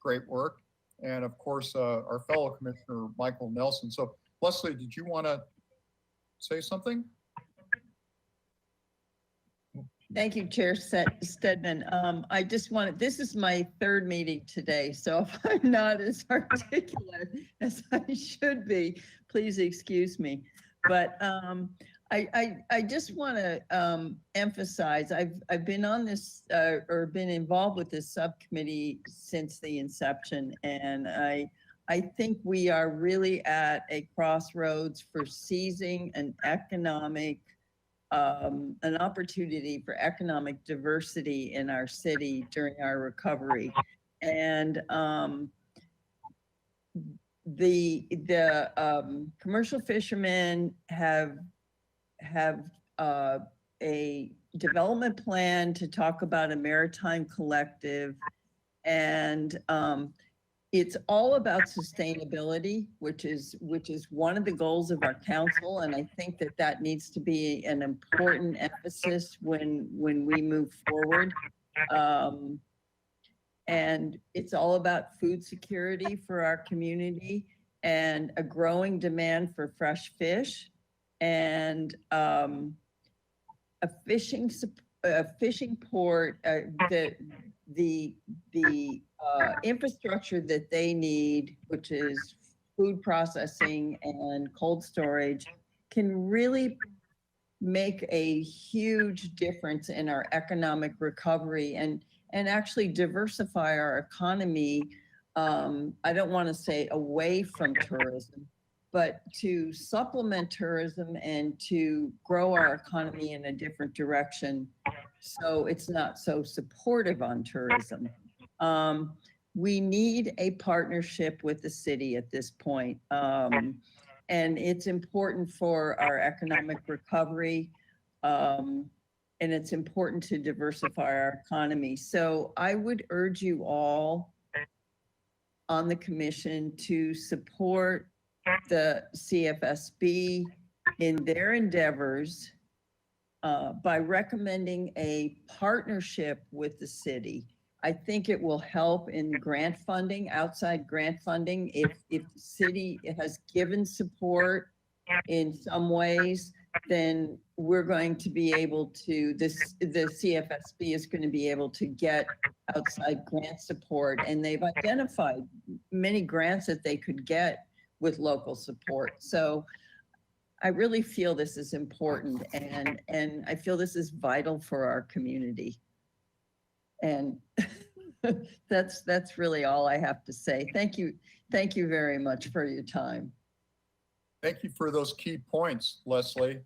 great work. And of course, our fellow Commissioner, Michael Nelson. So Leslie, did you want to say something? Thank you, Chair Stedman. I just wanted, this is my third meeting today, so if I'm not as articulate as I should be, please excuse me. But I just want to emphasize, I've been on this or been involved with this subcommittee since the inception, and I think we are really at a crossroads for seizing an opportunity for economic diversity in our city during our recovery. And the commercial fishermen have a development plan to talk about a maritime collective, and it's all about sustainability, which is one of the goals of our council, and I think that needs to be an important emphasis when we move forward. And it's all about food security for our community and a growing demand for fresh fish, and a fishing port, the infrastructure that they need, which is food processing and cold storage, can really make a huge difference in our economic recovery and actually diversify our economy. I don't want to say away from tourism, but to supplement tourism and to grow our economy in a different direction, so it's not so supportive on tourism. We need a partnership with the city at this point. And it's important for our economic recovery. And it's important to diversify our economy. So I would urge you all on the commission to support the CFSB in their endeavors by recommending a partnership with the city. I think it will help in grant funding, outside grant funding, if the city has given support in some ways, then we're going to be able to, the CFSB is going to be able to get outside grant support. And they've identified many grants that they could get with local support. So I really feel this is important, and I feel this is vital for our community. And that's really all I have to say. Thank you very much for your time. Thank you for those key points, Leslie.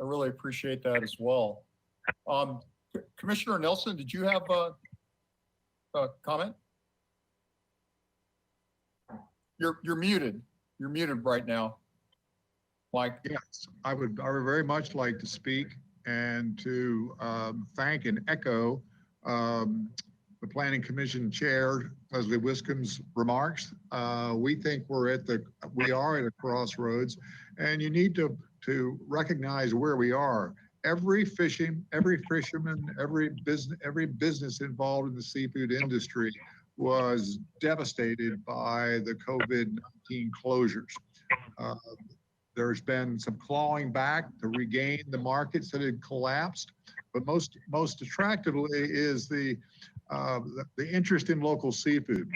I really appreciate that as well. Commissioner Nelson, did you have a comment? You're muted. You're muted right now, Mike. Yes, I would very much like to speak and to thank and echo the Planning Commission Chair, Leslie Wiscombe's remarks. We think we are at a crossroads, and you need to recognize where we are. Every fisherman, every business involved in the seafood industry was devastated by the COVID-19 closures. There's been some clawing back to regain the markets that had collapsed, but most attractively is the interest in local seafood.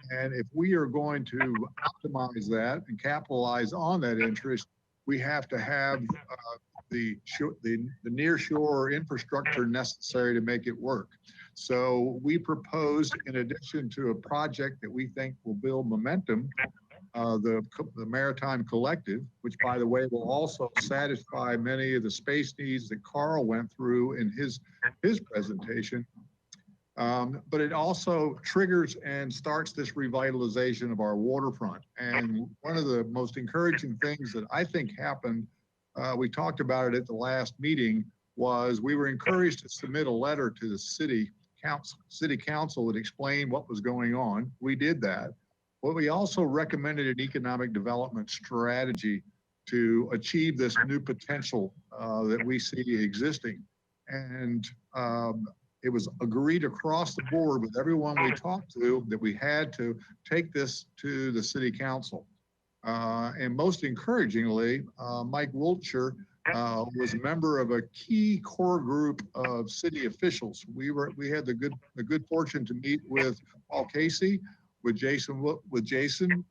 And if we are going to optimize that and capitalize on that interest, we have to have the nearshore infrastructure necessary to make it work. So we proposed, in addition to a project that we think will build momentum, the Maritime Collective, which, by the way, will also satisfy many of the space needs that Carl went through in his presentation. But it also triggers and starts this revitalization of our waterfront. And one of the most encouraging things that I think happened, we talked about it at the last meeting, was we were encouraged to submit a letter to the city council that explained what was going on. We did that. But we also recommended an economic development strategy to achieve this new potential that we see existing. And it was agreed across the board with everyone we talked to that we had to take this to the city council. And most encouragingly, Mike Wiltshire was a member of a key core group of city officials. We had the good fortune to meet with Paul Casey, with Jason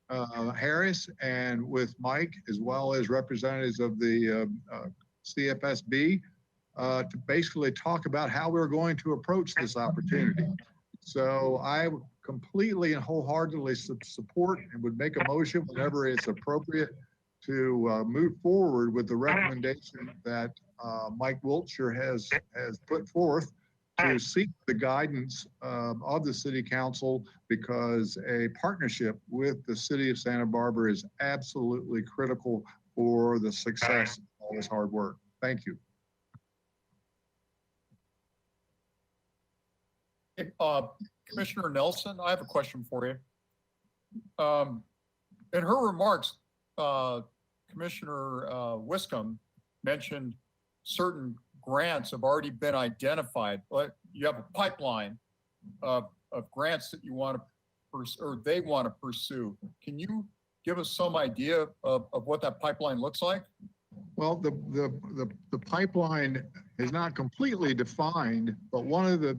Harris, and with Mike, as well as representatives of the CFSB, to basically talk about how we're going to approach this opportunity. So I completely and wholeheartedly support and would make a motion whenever it's appropriate to move forward with the recommendation that Mike Wiltshire has put forth to seek the guidance of the city council, because a partnership with the city of Santa Barbara is absolutely critical for the success of all this hard work. Thank you. Commissioner Nelson, I have a question for you. In her remarks, Commissioner Wiscombe mentioned certain grants have already been identified, but you have a pipeline of grants that you want to pursue, or they want to pursue. Can you give us some idea of what that pipeline looks like? Well, the pipeline is not completely defined, but one of the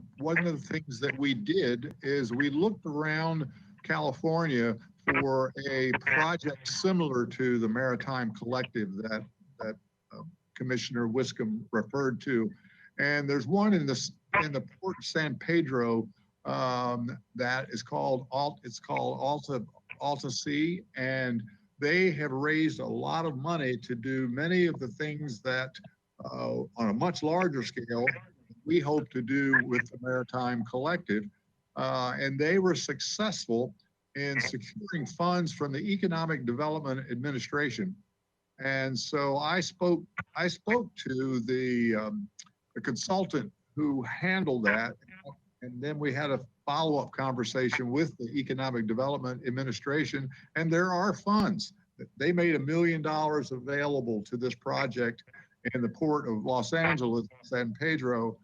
things that we did is we looked around California for a project similar to the Maritime Collective that Commissioner Wiscombe referred to, and there's one in the Port of San Pedro that is called Alta Sea, and they have raised a lot of money to do many of the things that on a much larger scale we hope to do with the Maritime Collective, and they were successful in securing funds from the Economic Development Administration. And so I spoke to the consultant who handled that, and then we had a follow-up conversation with the Economic Development Administration, and there are funds. They made $1 million available to this project in the Port of Los Angeles, San Pedro.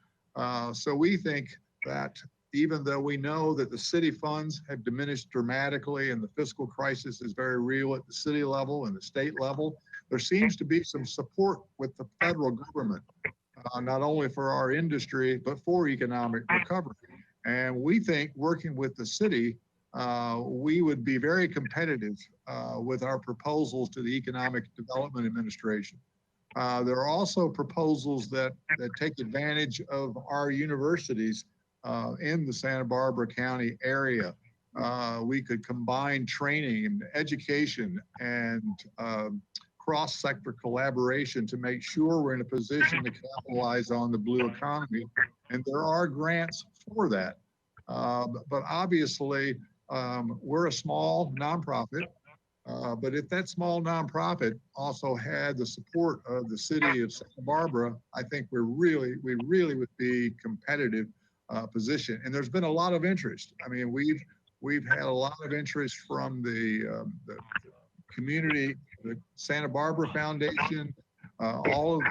So we think that even though we know that the city funds have diminished dramatically and the fiscal crisis is very real at the city level and the state level, there seems to be some support with the federal government, not only for our industry, but for economic recovery. And we think working with the city, we would be very competitive with our proposals to the Economic Development Administration. There are also proposals that take advantage of our universities in the Santa Barbara County area. We could combine training and education and cross-sector collaboration to make sure we're in a position to capitalize on the blue economy. And there are grants for that. But obviously, we're a small nonprofit. But if that small nonprofit also had the support of the city of Santa Barbara, I think we really would be competitive position. And there's been a lot of interest. I mean, we've had a lot of interest from the community, the Santa Barbara Foundation, all of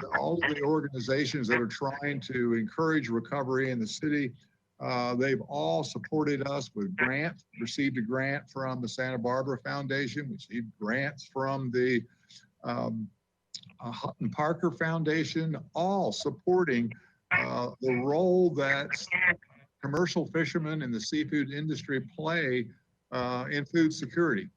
the organizations that are trying to encourage recovery in the city. They've all supported us with grants, received a grant from the Santa Barbara Foundation, received grants from the Hutton Parker Foundation, all supporting the role that commercial fishermen in the seafood industry play in food security.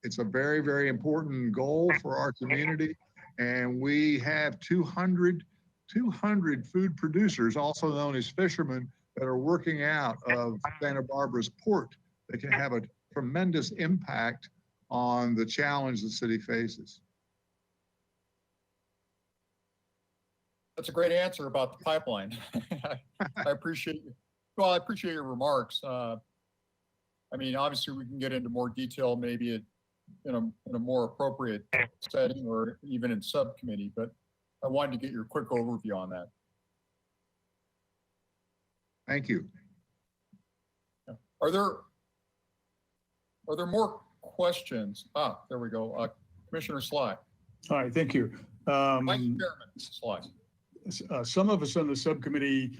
It's a very, very important goal for our community. And we have 200 food producers, also known as fishermen, that are working out of Santa Barbara's port that can have a tremendous impact on the challenge the city faces. That's a great answer about the pipeline. I appreciate your remarks. I mean, obviously we can get into more detail maybe in a more appropriate setting or even in subcommittee, but I wanted to get your quick overview on that. Thank you. Are there more questions? There we go. Commissioner Sly. Hi, thank you. Vice Chairman Sly. Some of us on the subcommittee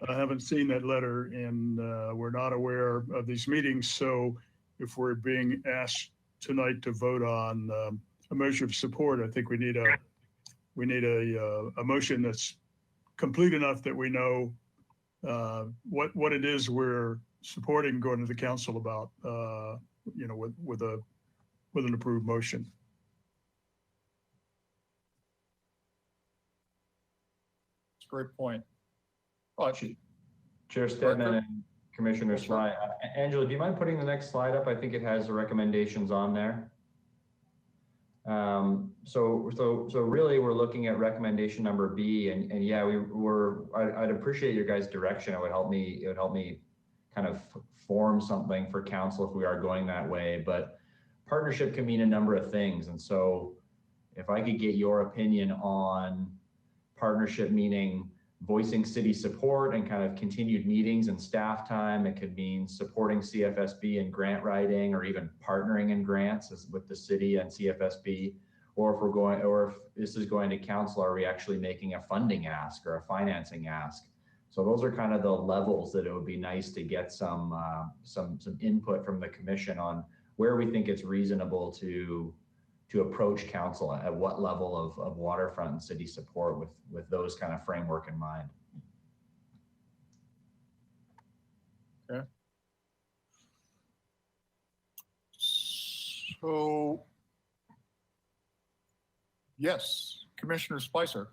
haven't seen that letter, and we're not aware of these meetings. So if we're being asked tonight to vote on a measure of support, I think we need a motion that's complete enough that we know what it is we're supporting going to the council about, with an approved motion. That's a great point. Chair Stedman and Commissioner Sly. Angela, do you mind putting the next slide up? I think it has the recommendations on there. So really we're looking at recommendation number B, and yeah, I'd appreciate your guys' direction. It would help me kind of form something for council if we are going that way, but partnership can mean a number of things. And so if I could get your opinion on partnership, meaning voicing city support and kind of continued meetings and staff time. It could mean supporting CFSB in grant writing or even partnering in grants with the city and CFSB. Or if this is going to council, are we actually making a funding ask or a financing ask? So those are kind of the levels that it would be nice to get some input from the commission on where we think it's reasonable to approach council at what level of waterfront and city support with those kind of framework in mind. Okay. So, yes, Commissioner Spicer.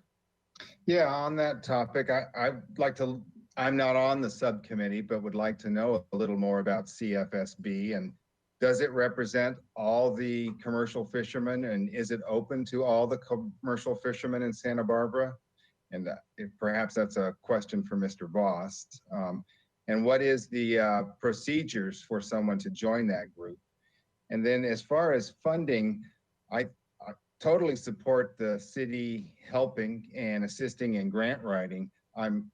Yeah, on that topic, I'd like to, I'm not on the subcommittee, but would like to know a little more about CFSB, and does it represent all the commercial fishermen, and is it open to all the commercial fishermen in Santa Barbara? And perhaps that's a question for Mr. Voss. And what is the procedures for someone to join that group? And then as far as funding, I totally support the city helping and assisting in grant writing. I'm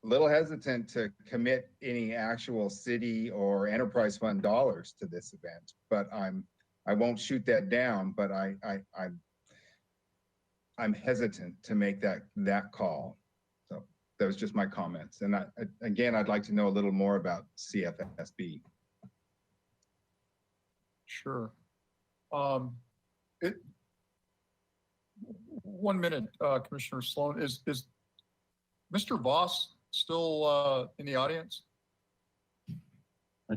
a little hesitant to commit any actual city or enterprise fund dollars to this event, but I won't shoot that down, but I'm hesitant to make that call. So that was just my comments. And again, I'd like to know a little more about CFSB. Sure. It, 1 minute, Commissioner Sloan, is Mr. Voss still in the audience?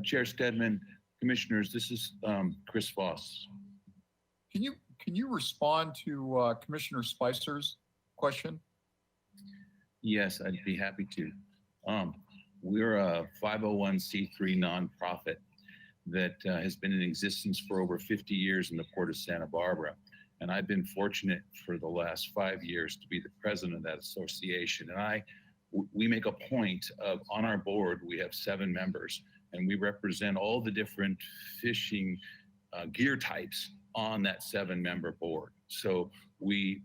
Chair Stedman, Commissioners, this is Chris Voss. Can you respond to Commissioner Spicer's question? Yes, I'd be happy to. We're a 501c3 nonprofit that has been in existence for over 50 years in the Port of Santa Barbara. And I've been fortunate for the last 5 years to be the president of that association. And we make a point of, on our board, we have 7 members, and we represent all the different fishing gear types on that 7-member board. So we,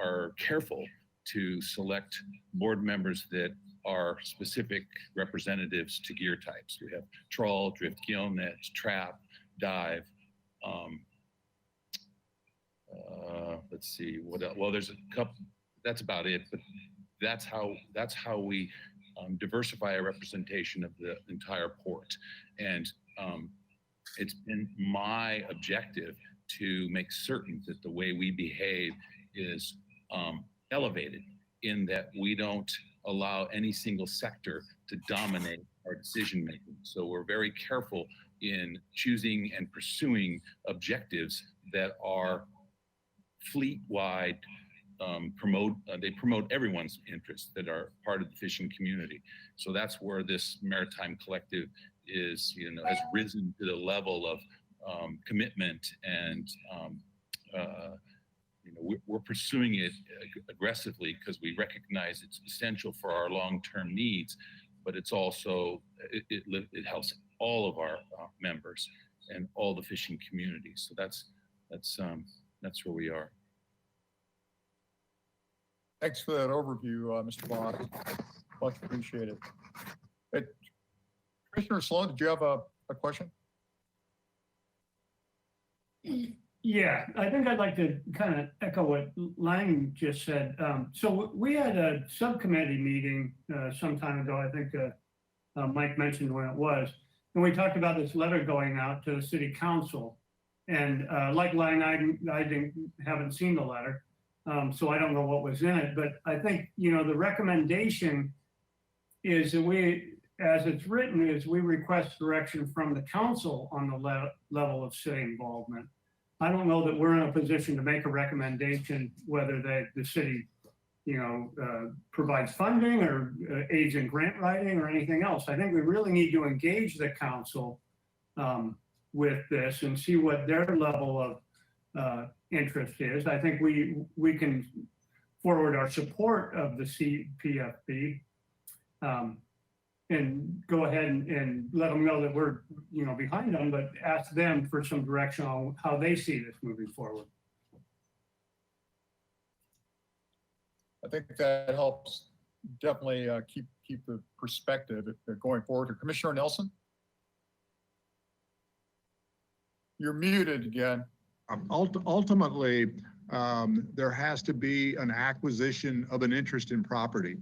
are careful to select board members that are specific representatives to gear types. We have trawl, drift, gill nets, trap, dive. Let's see what else. Well, there's a couple. That's about it. But that's how we diversify our representation of the entire port. And it's been my objective to make certain that the way we behave is elevated, in that we don't allow any single sector to dominate our decision making. So we're very careful in choosing and pursuing objectives that are fleet-wide, they promote everyone's interests that are part of the fishing community. So that's where this maritime collective is, has risen to the level of commitment, and we're pursuing it aggressively because we recognize it's essential for our long-term needs, but it's also, it helps all of our members and all the fishing communities. So that's where we are. Thanks for that overview, Mr. Voss. Much appreciated. Commissioner Sloan, did you have a question? Yeah, I think I'd like to kind of echo what Lang just said. So we had a subcommittee meeting some time ago. I think Mike mentioned when it was, and we talked about this letter going out to the city council. And like Lang, I haven't seen the letter, so I don't know what was in it. But I think, the recommendation is that we, as it's written, is we request direction from the council on the level of city involvement. I don't know that we're in a position to make a recommendation whether the city, provides funding or aids in grant writing or anything else. I think we really need to engage the council with this and see what their level of interest is. I think we can forward our support of the CPFB and go ahead and let them know that we're behind them, but ask them for some direction on how they see this moving forward. I think that helps definitely keep the perspective going forward. Commissioner Nelson? You're muted again. Ultimately, there has to be an acquisition of an interest in property,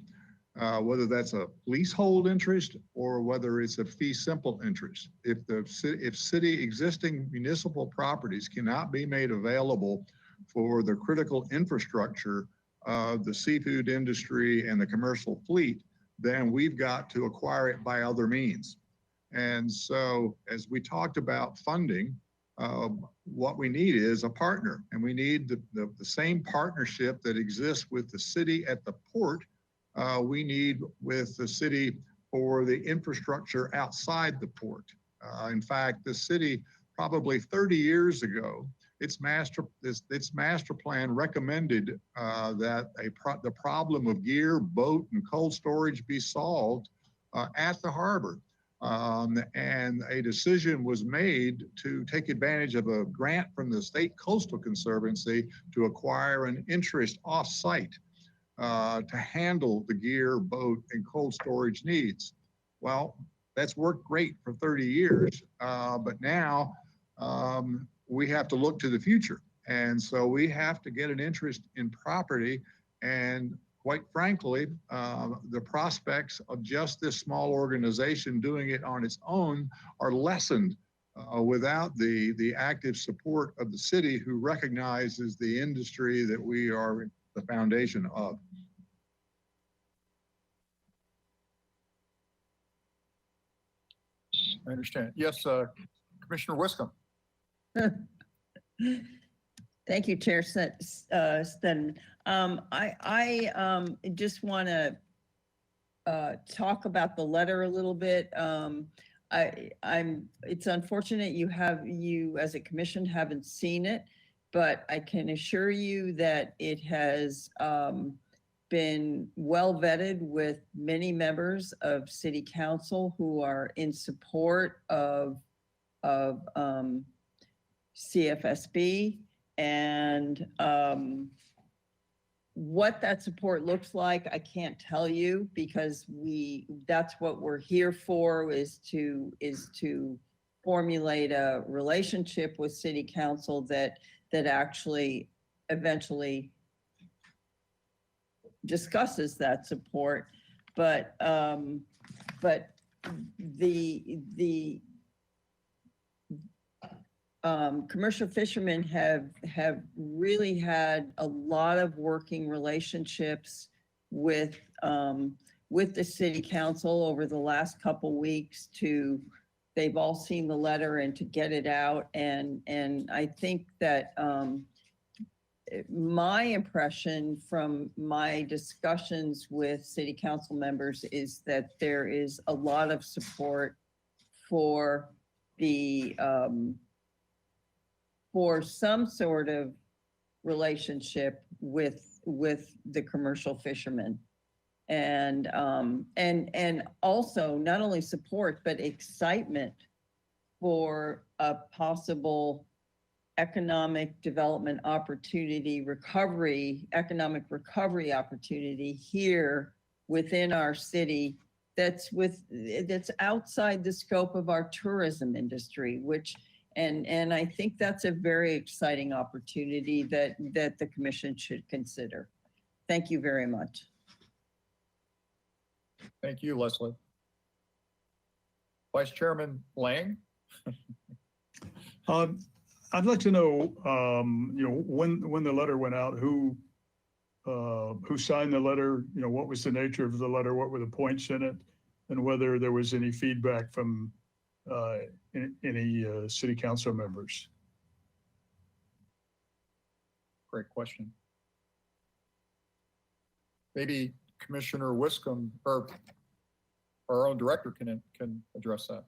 whether that's a leasehold interest or whether it's a fee simple interest. If city existing municipal properties cannot be made available for the critical infrastructure of the seafood industry and the commercial fleet, then we've got to acquire it by other means. And so, as we talked about funding, what we need is a partner, and we need the same partnership that exists with the city at the port. We need with the city for the infrastructure outside the port. In fact, the city probably 30 years ago, its master plan recommended that the problem of gear, boat, and cold storage be solved at the harbor. And a decision was made to take advantage of a grant from the State Coastal Conservancy to acquire an interest off-site to handle the gear, boat, and cold storage needs. Well, that's worked great for 30 years, but now we have to look to the future. And so we have to get an interest in property, and quite frankly, the prospects of just this small organization doing it on its own are lessened without the active support of the city, who recognizes the industry that we are the foundation of. I understand. Yes, Commissioner Wiscombe. Thank you, Chair Stedman. I just want to talk about the letter a little bit. It's unfortunate you as a commission haven't seen it, but I can assure you that it has been well vetted with many members of City Council who are in support of CFSB, and what that support looks like, I can't tell you, because that's what we're here for, is to formulate a relationship with City Council that actually eventually discusses that support. But the commercial fishermen have really had a lot of working relationships with the City Council over the last couple weeks. They've all seen the letter and to get it out, and I think that my impression from my discussions with City Council members is that there is a lot of support for for some sort of relationship with the commercial fishermen, and also not only support but excitement for a possible economic development opportunity, economic recovery opportunity here within our city that's outside the scope of our tourism industry, and I think that's a very exciting opportunity that the commission should consider. Thank you very much. Thank you, Leslie. Vice Chairman Lang. I'd like to know, when the letter went out, who signed the letter, what was the nature of the letter, what were the points in it, and whether there was any feedback from any City Council members. Great question. Maybe Commissioner Wiscombe or our own director can address that.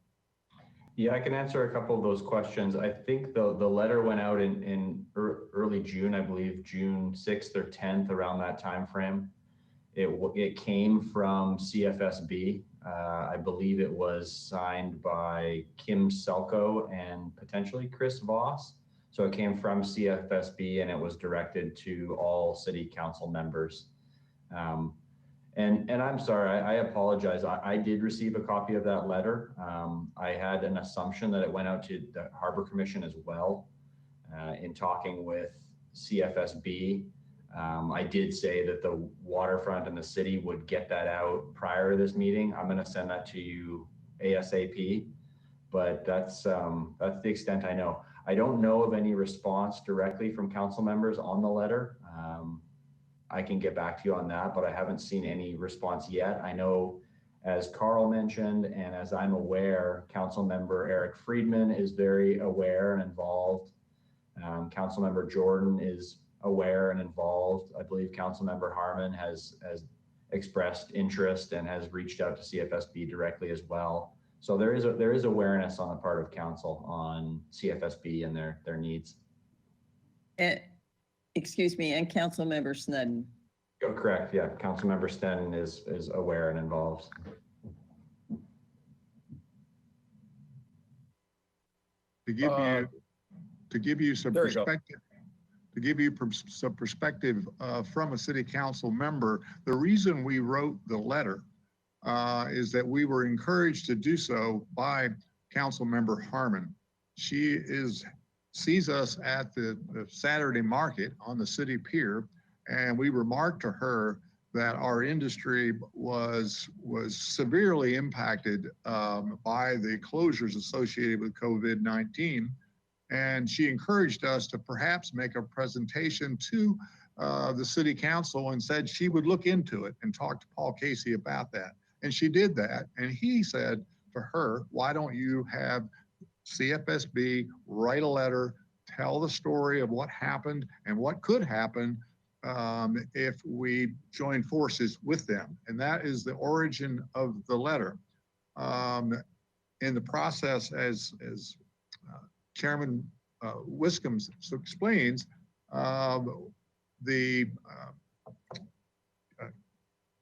Yeah, I can answer a couple of those questions. I think the letter went out in early June, I believe June 6th or 10th, around that time frame. It came from CFSB. I believe it was signed by Kim Selko and potentially Chris Voss. So it came from CFSB and it was directed to all City Council members. And I'm sorry, I apologize. I did receive a copy of that letter. I had an assumption that it went out to the Harbor Commission as well. In talking with CFSB, I did say that the waterfront and the city would get that out prior to this meeting. I'm going to send that to you ASAP, but that's the extent I know. I don't know of any response directly from council members on the letter. I can get back to you on that, but I haven't seen any response yet. I know, as Carl mentioned, and as I'm aware, Council Member Eric Friedman is very aware and involved. Council Member Jordan is aware and involved. I believe Council Member Harmon has expressed interest and has reached out to CFSB directly as well. So there is awareness on the part of council on CFSB and their needs. Excuse me, and Council Member Snedden. Oh, correct. Yeah, Council Member Snedden is aware and involved. To give you some perspective. To give you some perspective from a City Council member, the reason we wrote the letter is that we were encouraged to do so by Council Member Harmon. She sees us at the Saturday market on the city pier, and we remarked to her that our industry was severely impacted by the closures associated with COVID-19. And she encouraged us to perhaps make a presentation to the city council and said she would look into it and talk to Paul Casey about that. And she did that. And he said to her, why don't you have CFSB write a letter, tell the story of what happened and what could happen if we join forces with them. And that is the origin of the letter. In the process, as Chairman Wiscombe explains, the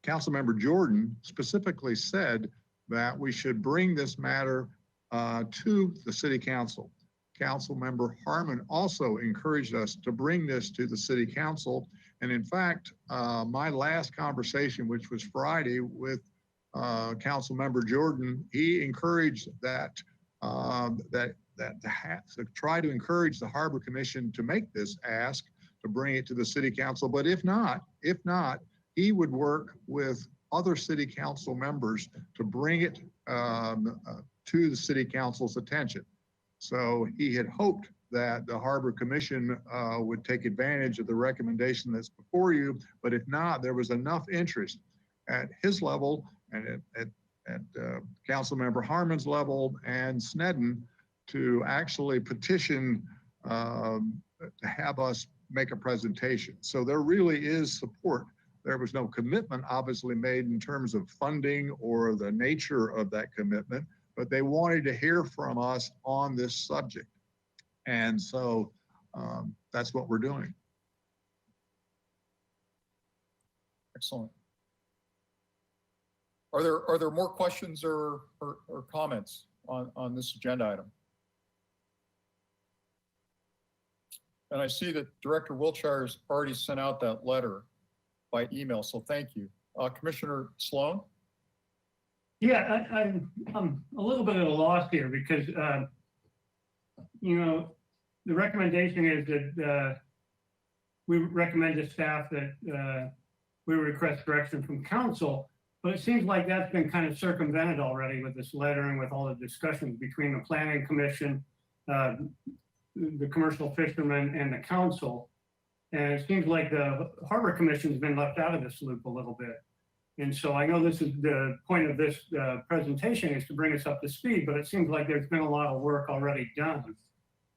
Councilmember Jordan specifically said that we should bring this matter to the city council. Councilmember Harmon also encouraged us to bring this to the city council. And in fact, my last conversation, which was Friday with Councilmember Jordan, he encouraged that to try to encourage the Harbor Commission to make this ask, to bring it to the city council. But if not, he would work with other city council members to bring it to the city council's attention. So he had hoped that the Harbor Commission would take advantage of the recommendation that's before you, but if not, there was enough interest at his level and at Councilmember Harmon's level and Sneddon to actually petition to have us make a presentation. So there really is support. There was no commitment obviously made in terms of funding or the nature of that commitment, but they wanted to hear from us on this subject. And so that's what we're doing. Excellent. Are there more questions or comments on this agenda item? And I see that Director Wiltshire's already sent out that letter by email, so thank you. Commissioner Sloan? Yeah, I'm a little bit at a loss here because, you know, the recommendation is that we recommend to staff that we request direction from council, but it seems like that's been kind of circumvented already with this letter and with all the discussions between the Planning Commission, the commercial fishermen and the council. And it seems like the Harbor Commission's been left out of this loop a little bit. And so I know this is the point of this presentation is to bring us up to speed, but it seems like there's been a lot of work already done.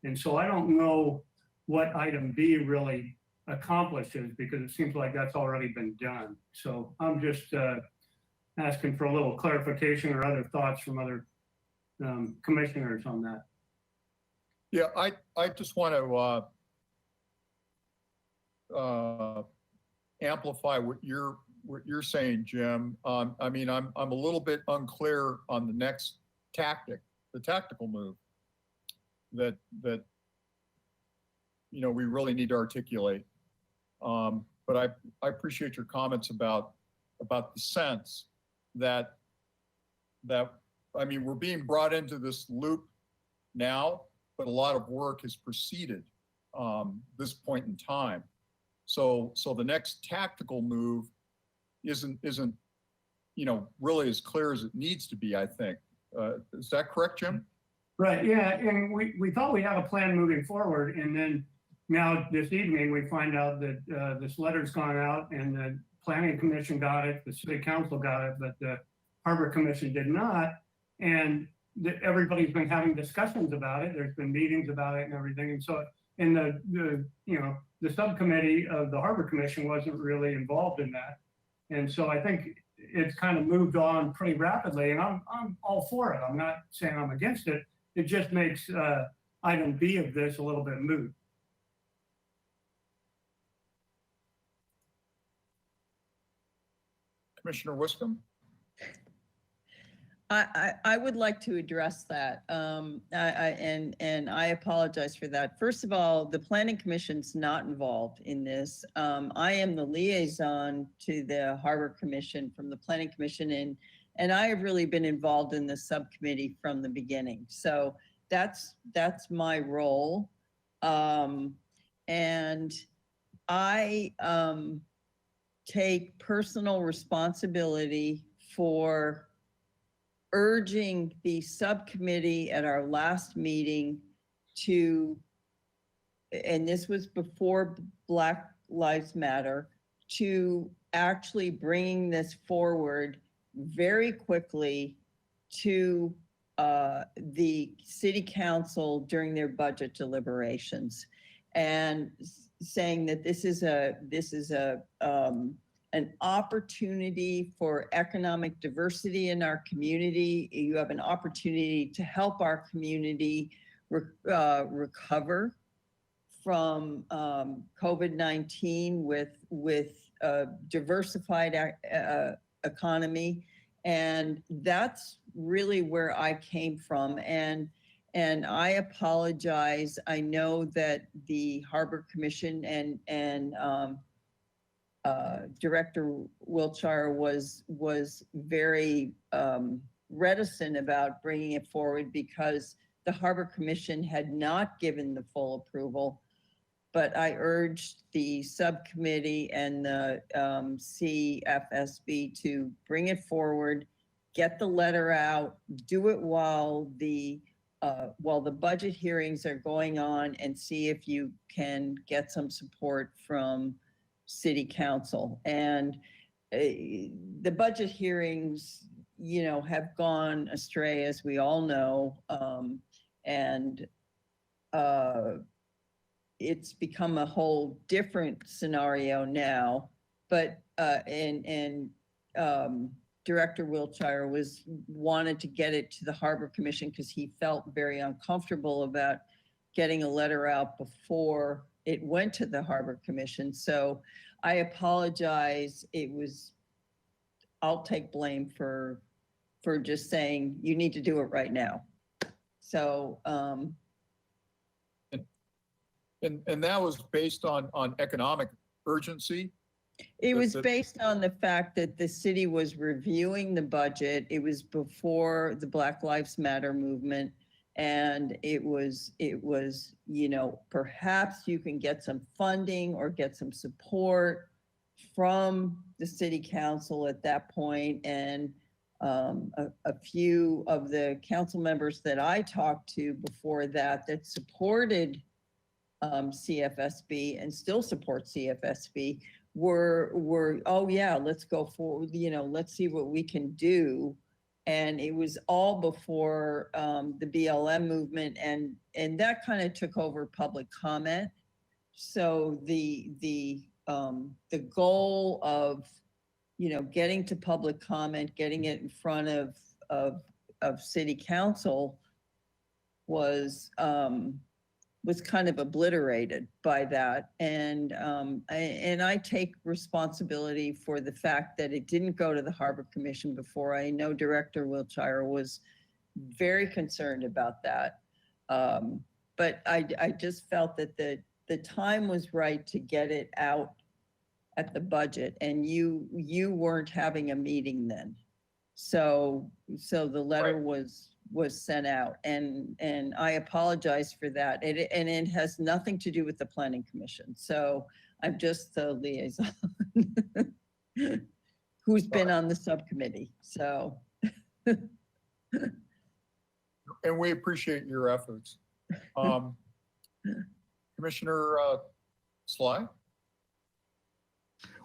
And so I don't know what item B really accomplishes because it seems like that's already been done. So I'm just asking for a little clarification or other thoughts from other commissioners on that. Yeah, I just want to amplify what you're saying, Jim. I mean, I'm a little bit unclear on the next tactic, the tactical move that you know we really need to articulate. But I appreciate your comments about the sense that I mean we're being brought into this loop now, but a lot of work has preceded this point in time. So the next tactical move isn't you know really as clear as it needs to be, I think. Is that correct, Jim? Right, yeah, and we thought we had a plan moving forward, and then now this evening we find out that this letter's gone out and the Planning Commission got it, the City Council got it, but the Harbor Commission did not. And everybody's been having discussions about it. There's been meetings about it and everything. And so in the you know, the subcommittee of the Harbor Commission wasn't really involved in that. And so I think it's kind of moved on pretty rapidly, and I'm all for it. I'm not saying I'm against it. It just makes item B of this a little bit moot. Commissioner Wiscombe? I would like to address that, and I apologize for that. First of all, the Planning Commission's not involved in this. I am the liaison to the Harbor Commission from the Planning Commission, and I have really been involved in the subcommittee from the beginning. So that's my role, and I take personal responsibility for urging the subcommittee at our last meeting to, and this was before Black Lives Matter, to actually bringing this forward very quickly to the city council during their budget deliberations, and saying that this is an opportunity for economic diversity in our community. You have an opportunity to help our community recover from COVID-19 with a diversified economy. And that's really where I came from. And I apologize. I know that the Harbor Commission and Director Wiltshire was very reticent about bringing it forward because the Harbor Commission had not given the full approval. But I urged the subcommittee and the CFSB to bring it forward, get the letter out, do it while the budget hearings are going on, and see if you can get some support from City Council. And the budget hearings, you know, have gone astray, as we all know, and it's become a whole different scenario now. But Director Wiltshire wanted to get it to the Harbor Commission because he felt very uncomfortable about getting a letter out before it went to the Harbor Commission. So I apologize. I'll take blame for just saying you need to do it right now. So and that was based on economic urgency. it was based on the fact that the city was reviewing the budget. It was before the Black Lives Matter movement. And it was, you know, perhaps you can get some funding or get some support from the city council at that point. And a few of the council members that I talked to before that supported CFSB and still support CFSB were, oh yeah, let's go forward, you know, let's see what we can do. And it was all before the BLM movement, and that kind of took over public comment. So the goal of, you know, getting to public comment, getting it in front of city council was kind of obliterated by that. And I take responsibility for the fact that it didn't go to the Harbor Commission before. I know Director Wiltshire was very concerned about that. But I just felt that the time was right to get it out at the budget, and you weren't having a meeting then. So the letter was sent out, and I apologize for that. And it has nothing to do with the Planning Commission. So I'm just the liaison who's been on the subcommittee. So. And we appreciate your efforts. Commissioner Sly?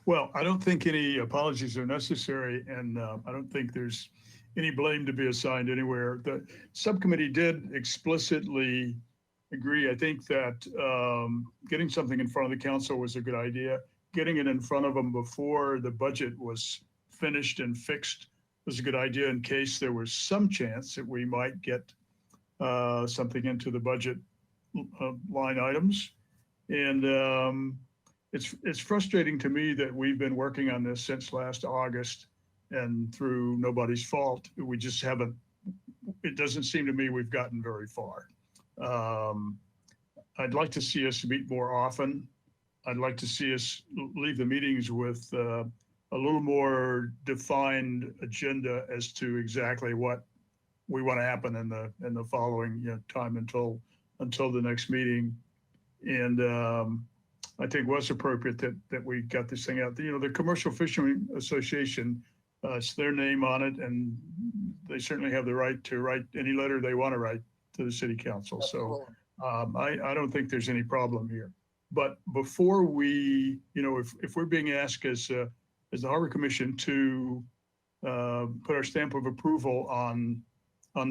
Well, I don't think any apologies are necessary, and I don't think there's any blame to be assigned anywhere. The subcommittee did explicitly agree. I think that getting something in front of the council was a good idea. Getting it in front of them before the budget was finished and fixed was a good idea, in case there was some chance that we might get something into the budget line items. And it's frustrating to me that we've been working on this since last August, and through nobody's fault, we just haven't, it doesn't seem to me we've gotten very far. I'd like to see us meet more often. I'd like to see us leave the meetings with a little more defined agenda as to exactly what we want to happen in the following time until the next meeting. And I think was appropriate that we got this thing out. You know, the Commercial Fishermen Association, it's their name on it, and they certainly have the right to write any letter they want to write to the city council. So I don't think there's any problem here. But before we, you know, if we're being asked as the Harbor Commission to put our stamp of approval on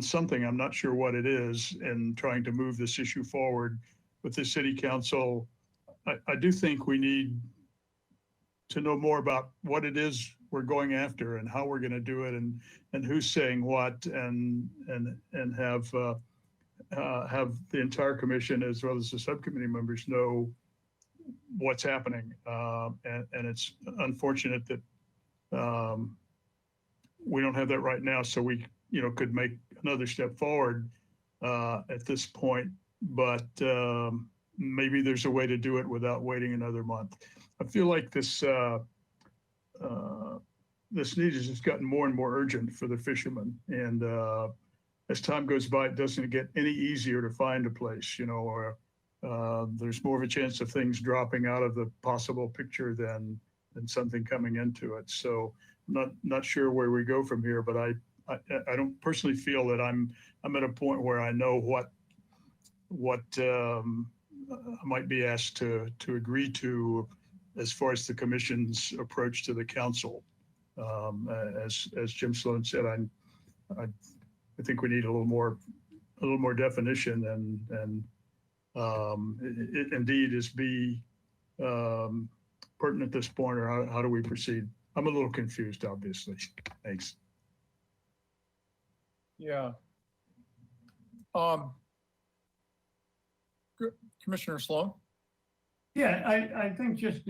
something, I'm not sure what it is, and trying to move this issue forward with the city council, I do think we need to know more about what it is we're going after and how we're going to do it, and who's saying what, and have the entire commission as well as the subcommittee members know what's happening. And it's unfortunate that we don't have that right now, so we, you know, could make another step forward at this point, but maybe there's a way to do it without waiting another month. I feel like this need has just gotten more and more urgent for the fishermen, and as time goes by, it doesn't get any easier to find a place, you know, or there's more of a chance of things dropping out of the possible picture than something coming into it. So not sure where we go from here, but I don't personally feel that I'm at a point where I know what I might be asked to agree to as far as the commission's approach to the council. As Jim Sloan said, I think we need a little more definition, and it indeed is pertinent at this point, or how do we proceed? I'm a little confused, obviously. Thanks. Yeah. Commissioner Sloan? Yeah, I think just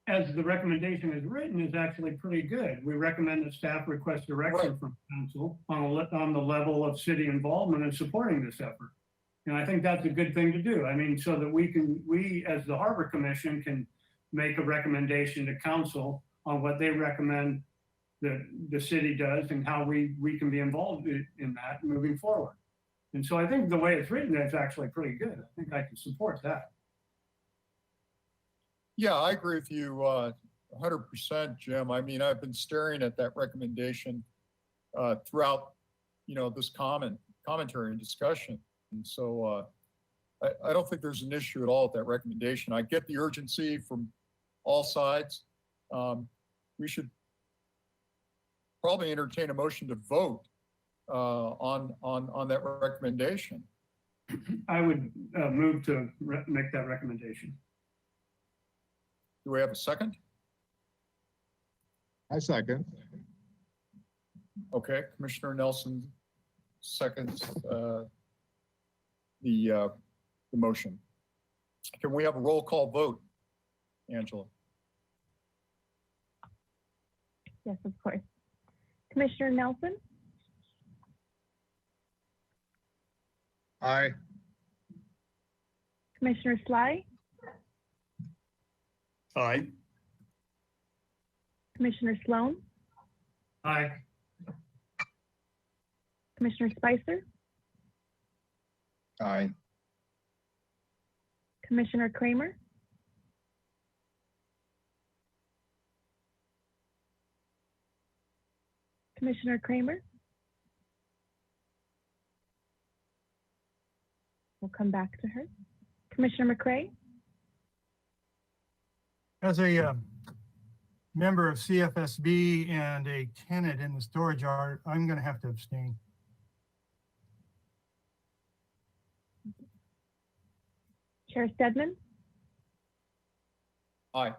as the recommendation is written is actually pretty good. We recommend that staff request direction from council on the level of city involvement in supporting this effort. And I think that's a good thing to do. I mean, so that we as the Harbor Commission can make a recommendation to council on what they recommend that the city does and how we can be involved in that moving forward. And so I think the way it's written is actually pretty good. I think I can support that. Yeah, I agree with you 100%, Jim. I mean, I've been staring at that recommendation throughout, you know, this commentary and discussion. And so I don't think there's an issue at all with that recommendation. I get the urgency from all sides. We should probably entertain a motion to vote on that recommendation. I would move to make that recommendation. Do we have a second? I second. Okay, Commissioner Nelson seconds the motion. Can we have a roll call vote, Angela? Yes, of course. Commissioner Nelson, Aye. Commissioner Sly, Aye. Commissioner Sloan, Aye. Commissioner Spicer, Aye. Commissioner Kramer, Commissioner Kramer. We'll come back to her. Commissioner McCray, As a member of CFSB and a tenant in the storage yard, I'm going to have to abstain. Chair Stedman, Aye.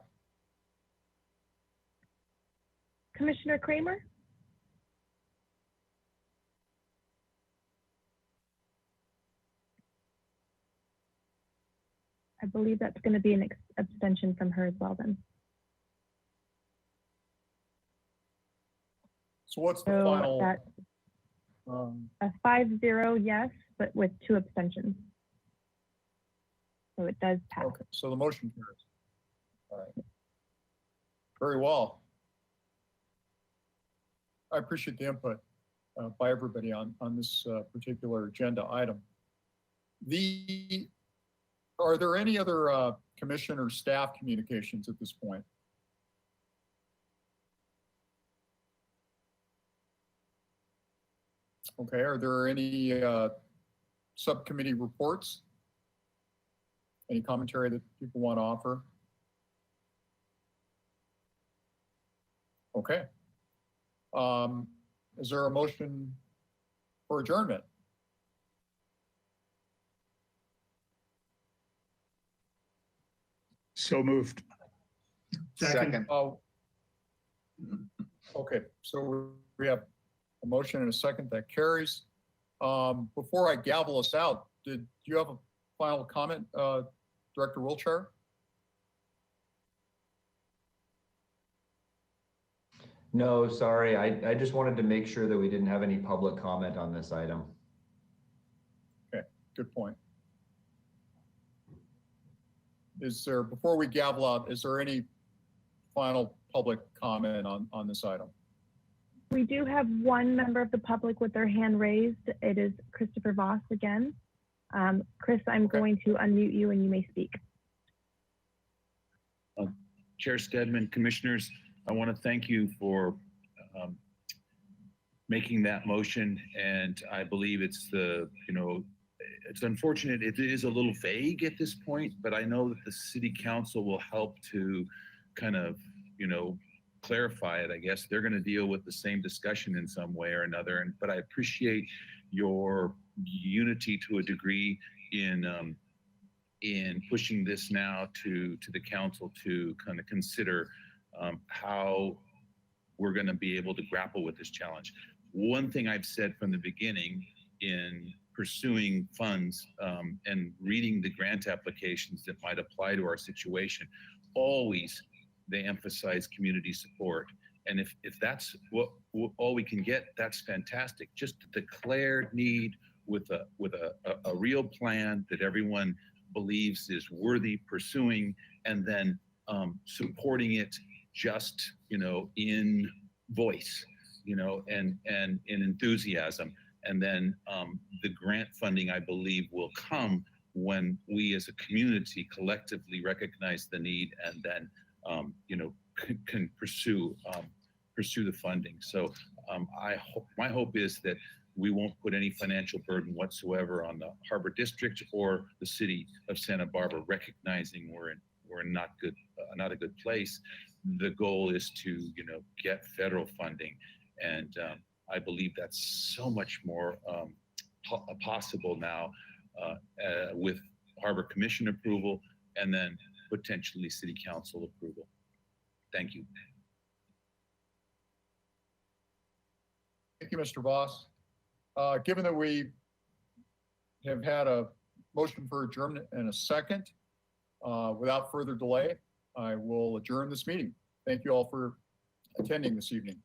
Commissioner Kramer, I believe that's going to be an abstention from her as well then. So what's the So final? that's a 5-0 yes, but with 2 abstentions. So it does pass. Okay, so the motion carries. All right. Very well. I appreciate the input by everybody on this particular agenda item. The Are there any other commission or staff communications at this point? Okay, are there any subcommittee reports? Any commentary that people want to offer? Okay. Is there a motion for adjournment? So moved. Second. Oh. Okay, so we have a motion and a second that carries. Before I gavel us out, do you have a final comment, Director Wiltshire? No, sorry. I just wanted to make sure that we didn't have any public comment on this item. Okay, good point. Is there, before we gavel out, is there any final public comment on this item? We do have one member of the public with their hand raised. It is Christopher Voss again. Chris, I'm going to unmute you and you may speak. Chair Stedman, commissioners, I want to thank you for making that motion. And I believe it's it's unfortunate. It is a little vague at this point, but I know that the city council will help to kind of, clarify it. I guess they're going to deal with the same discussion in some way or another. But I appreciate your unity to a degree in pushing this now to the council to kind of consider how we're going to be able to grapple with this challenge. One thing I've said from the beginning in pursuing funds and reading the grant applications that might apply to our situation, always they emphasize community support. And if that's what all we can get, that's fantastic. Just a declared need with a real plan that everyone believes is worthy pursuing, and then supporting it just in voice, and in enthusiasm. And then the grant funding, I believe, will come when we as a community collectively recognize the need and then can pursue the funding. So my hope is that we won't put any financial burden whatsoever on the Harbor District or the city of Santa Barbara, recognizing we're in not a good place. The goal is to get federal funding, and I believe that's so much more possible now with Harbor Commission approval and then potentially City Council approval. Thank you. Thank you, Mr. Voss. Given that we have had a motion for adjournment and a second, without further delay, I will adjourn this meeting. Thank you all for attending this evening.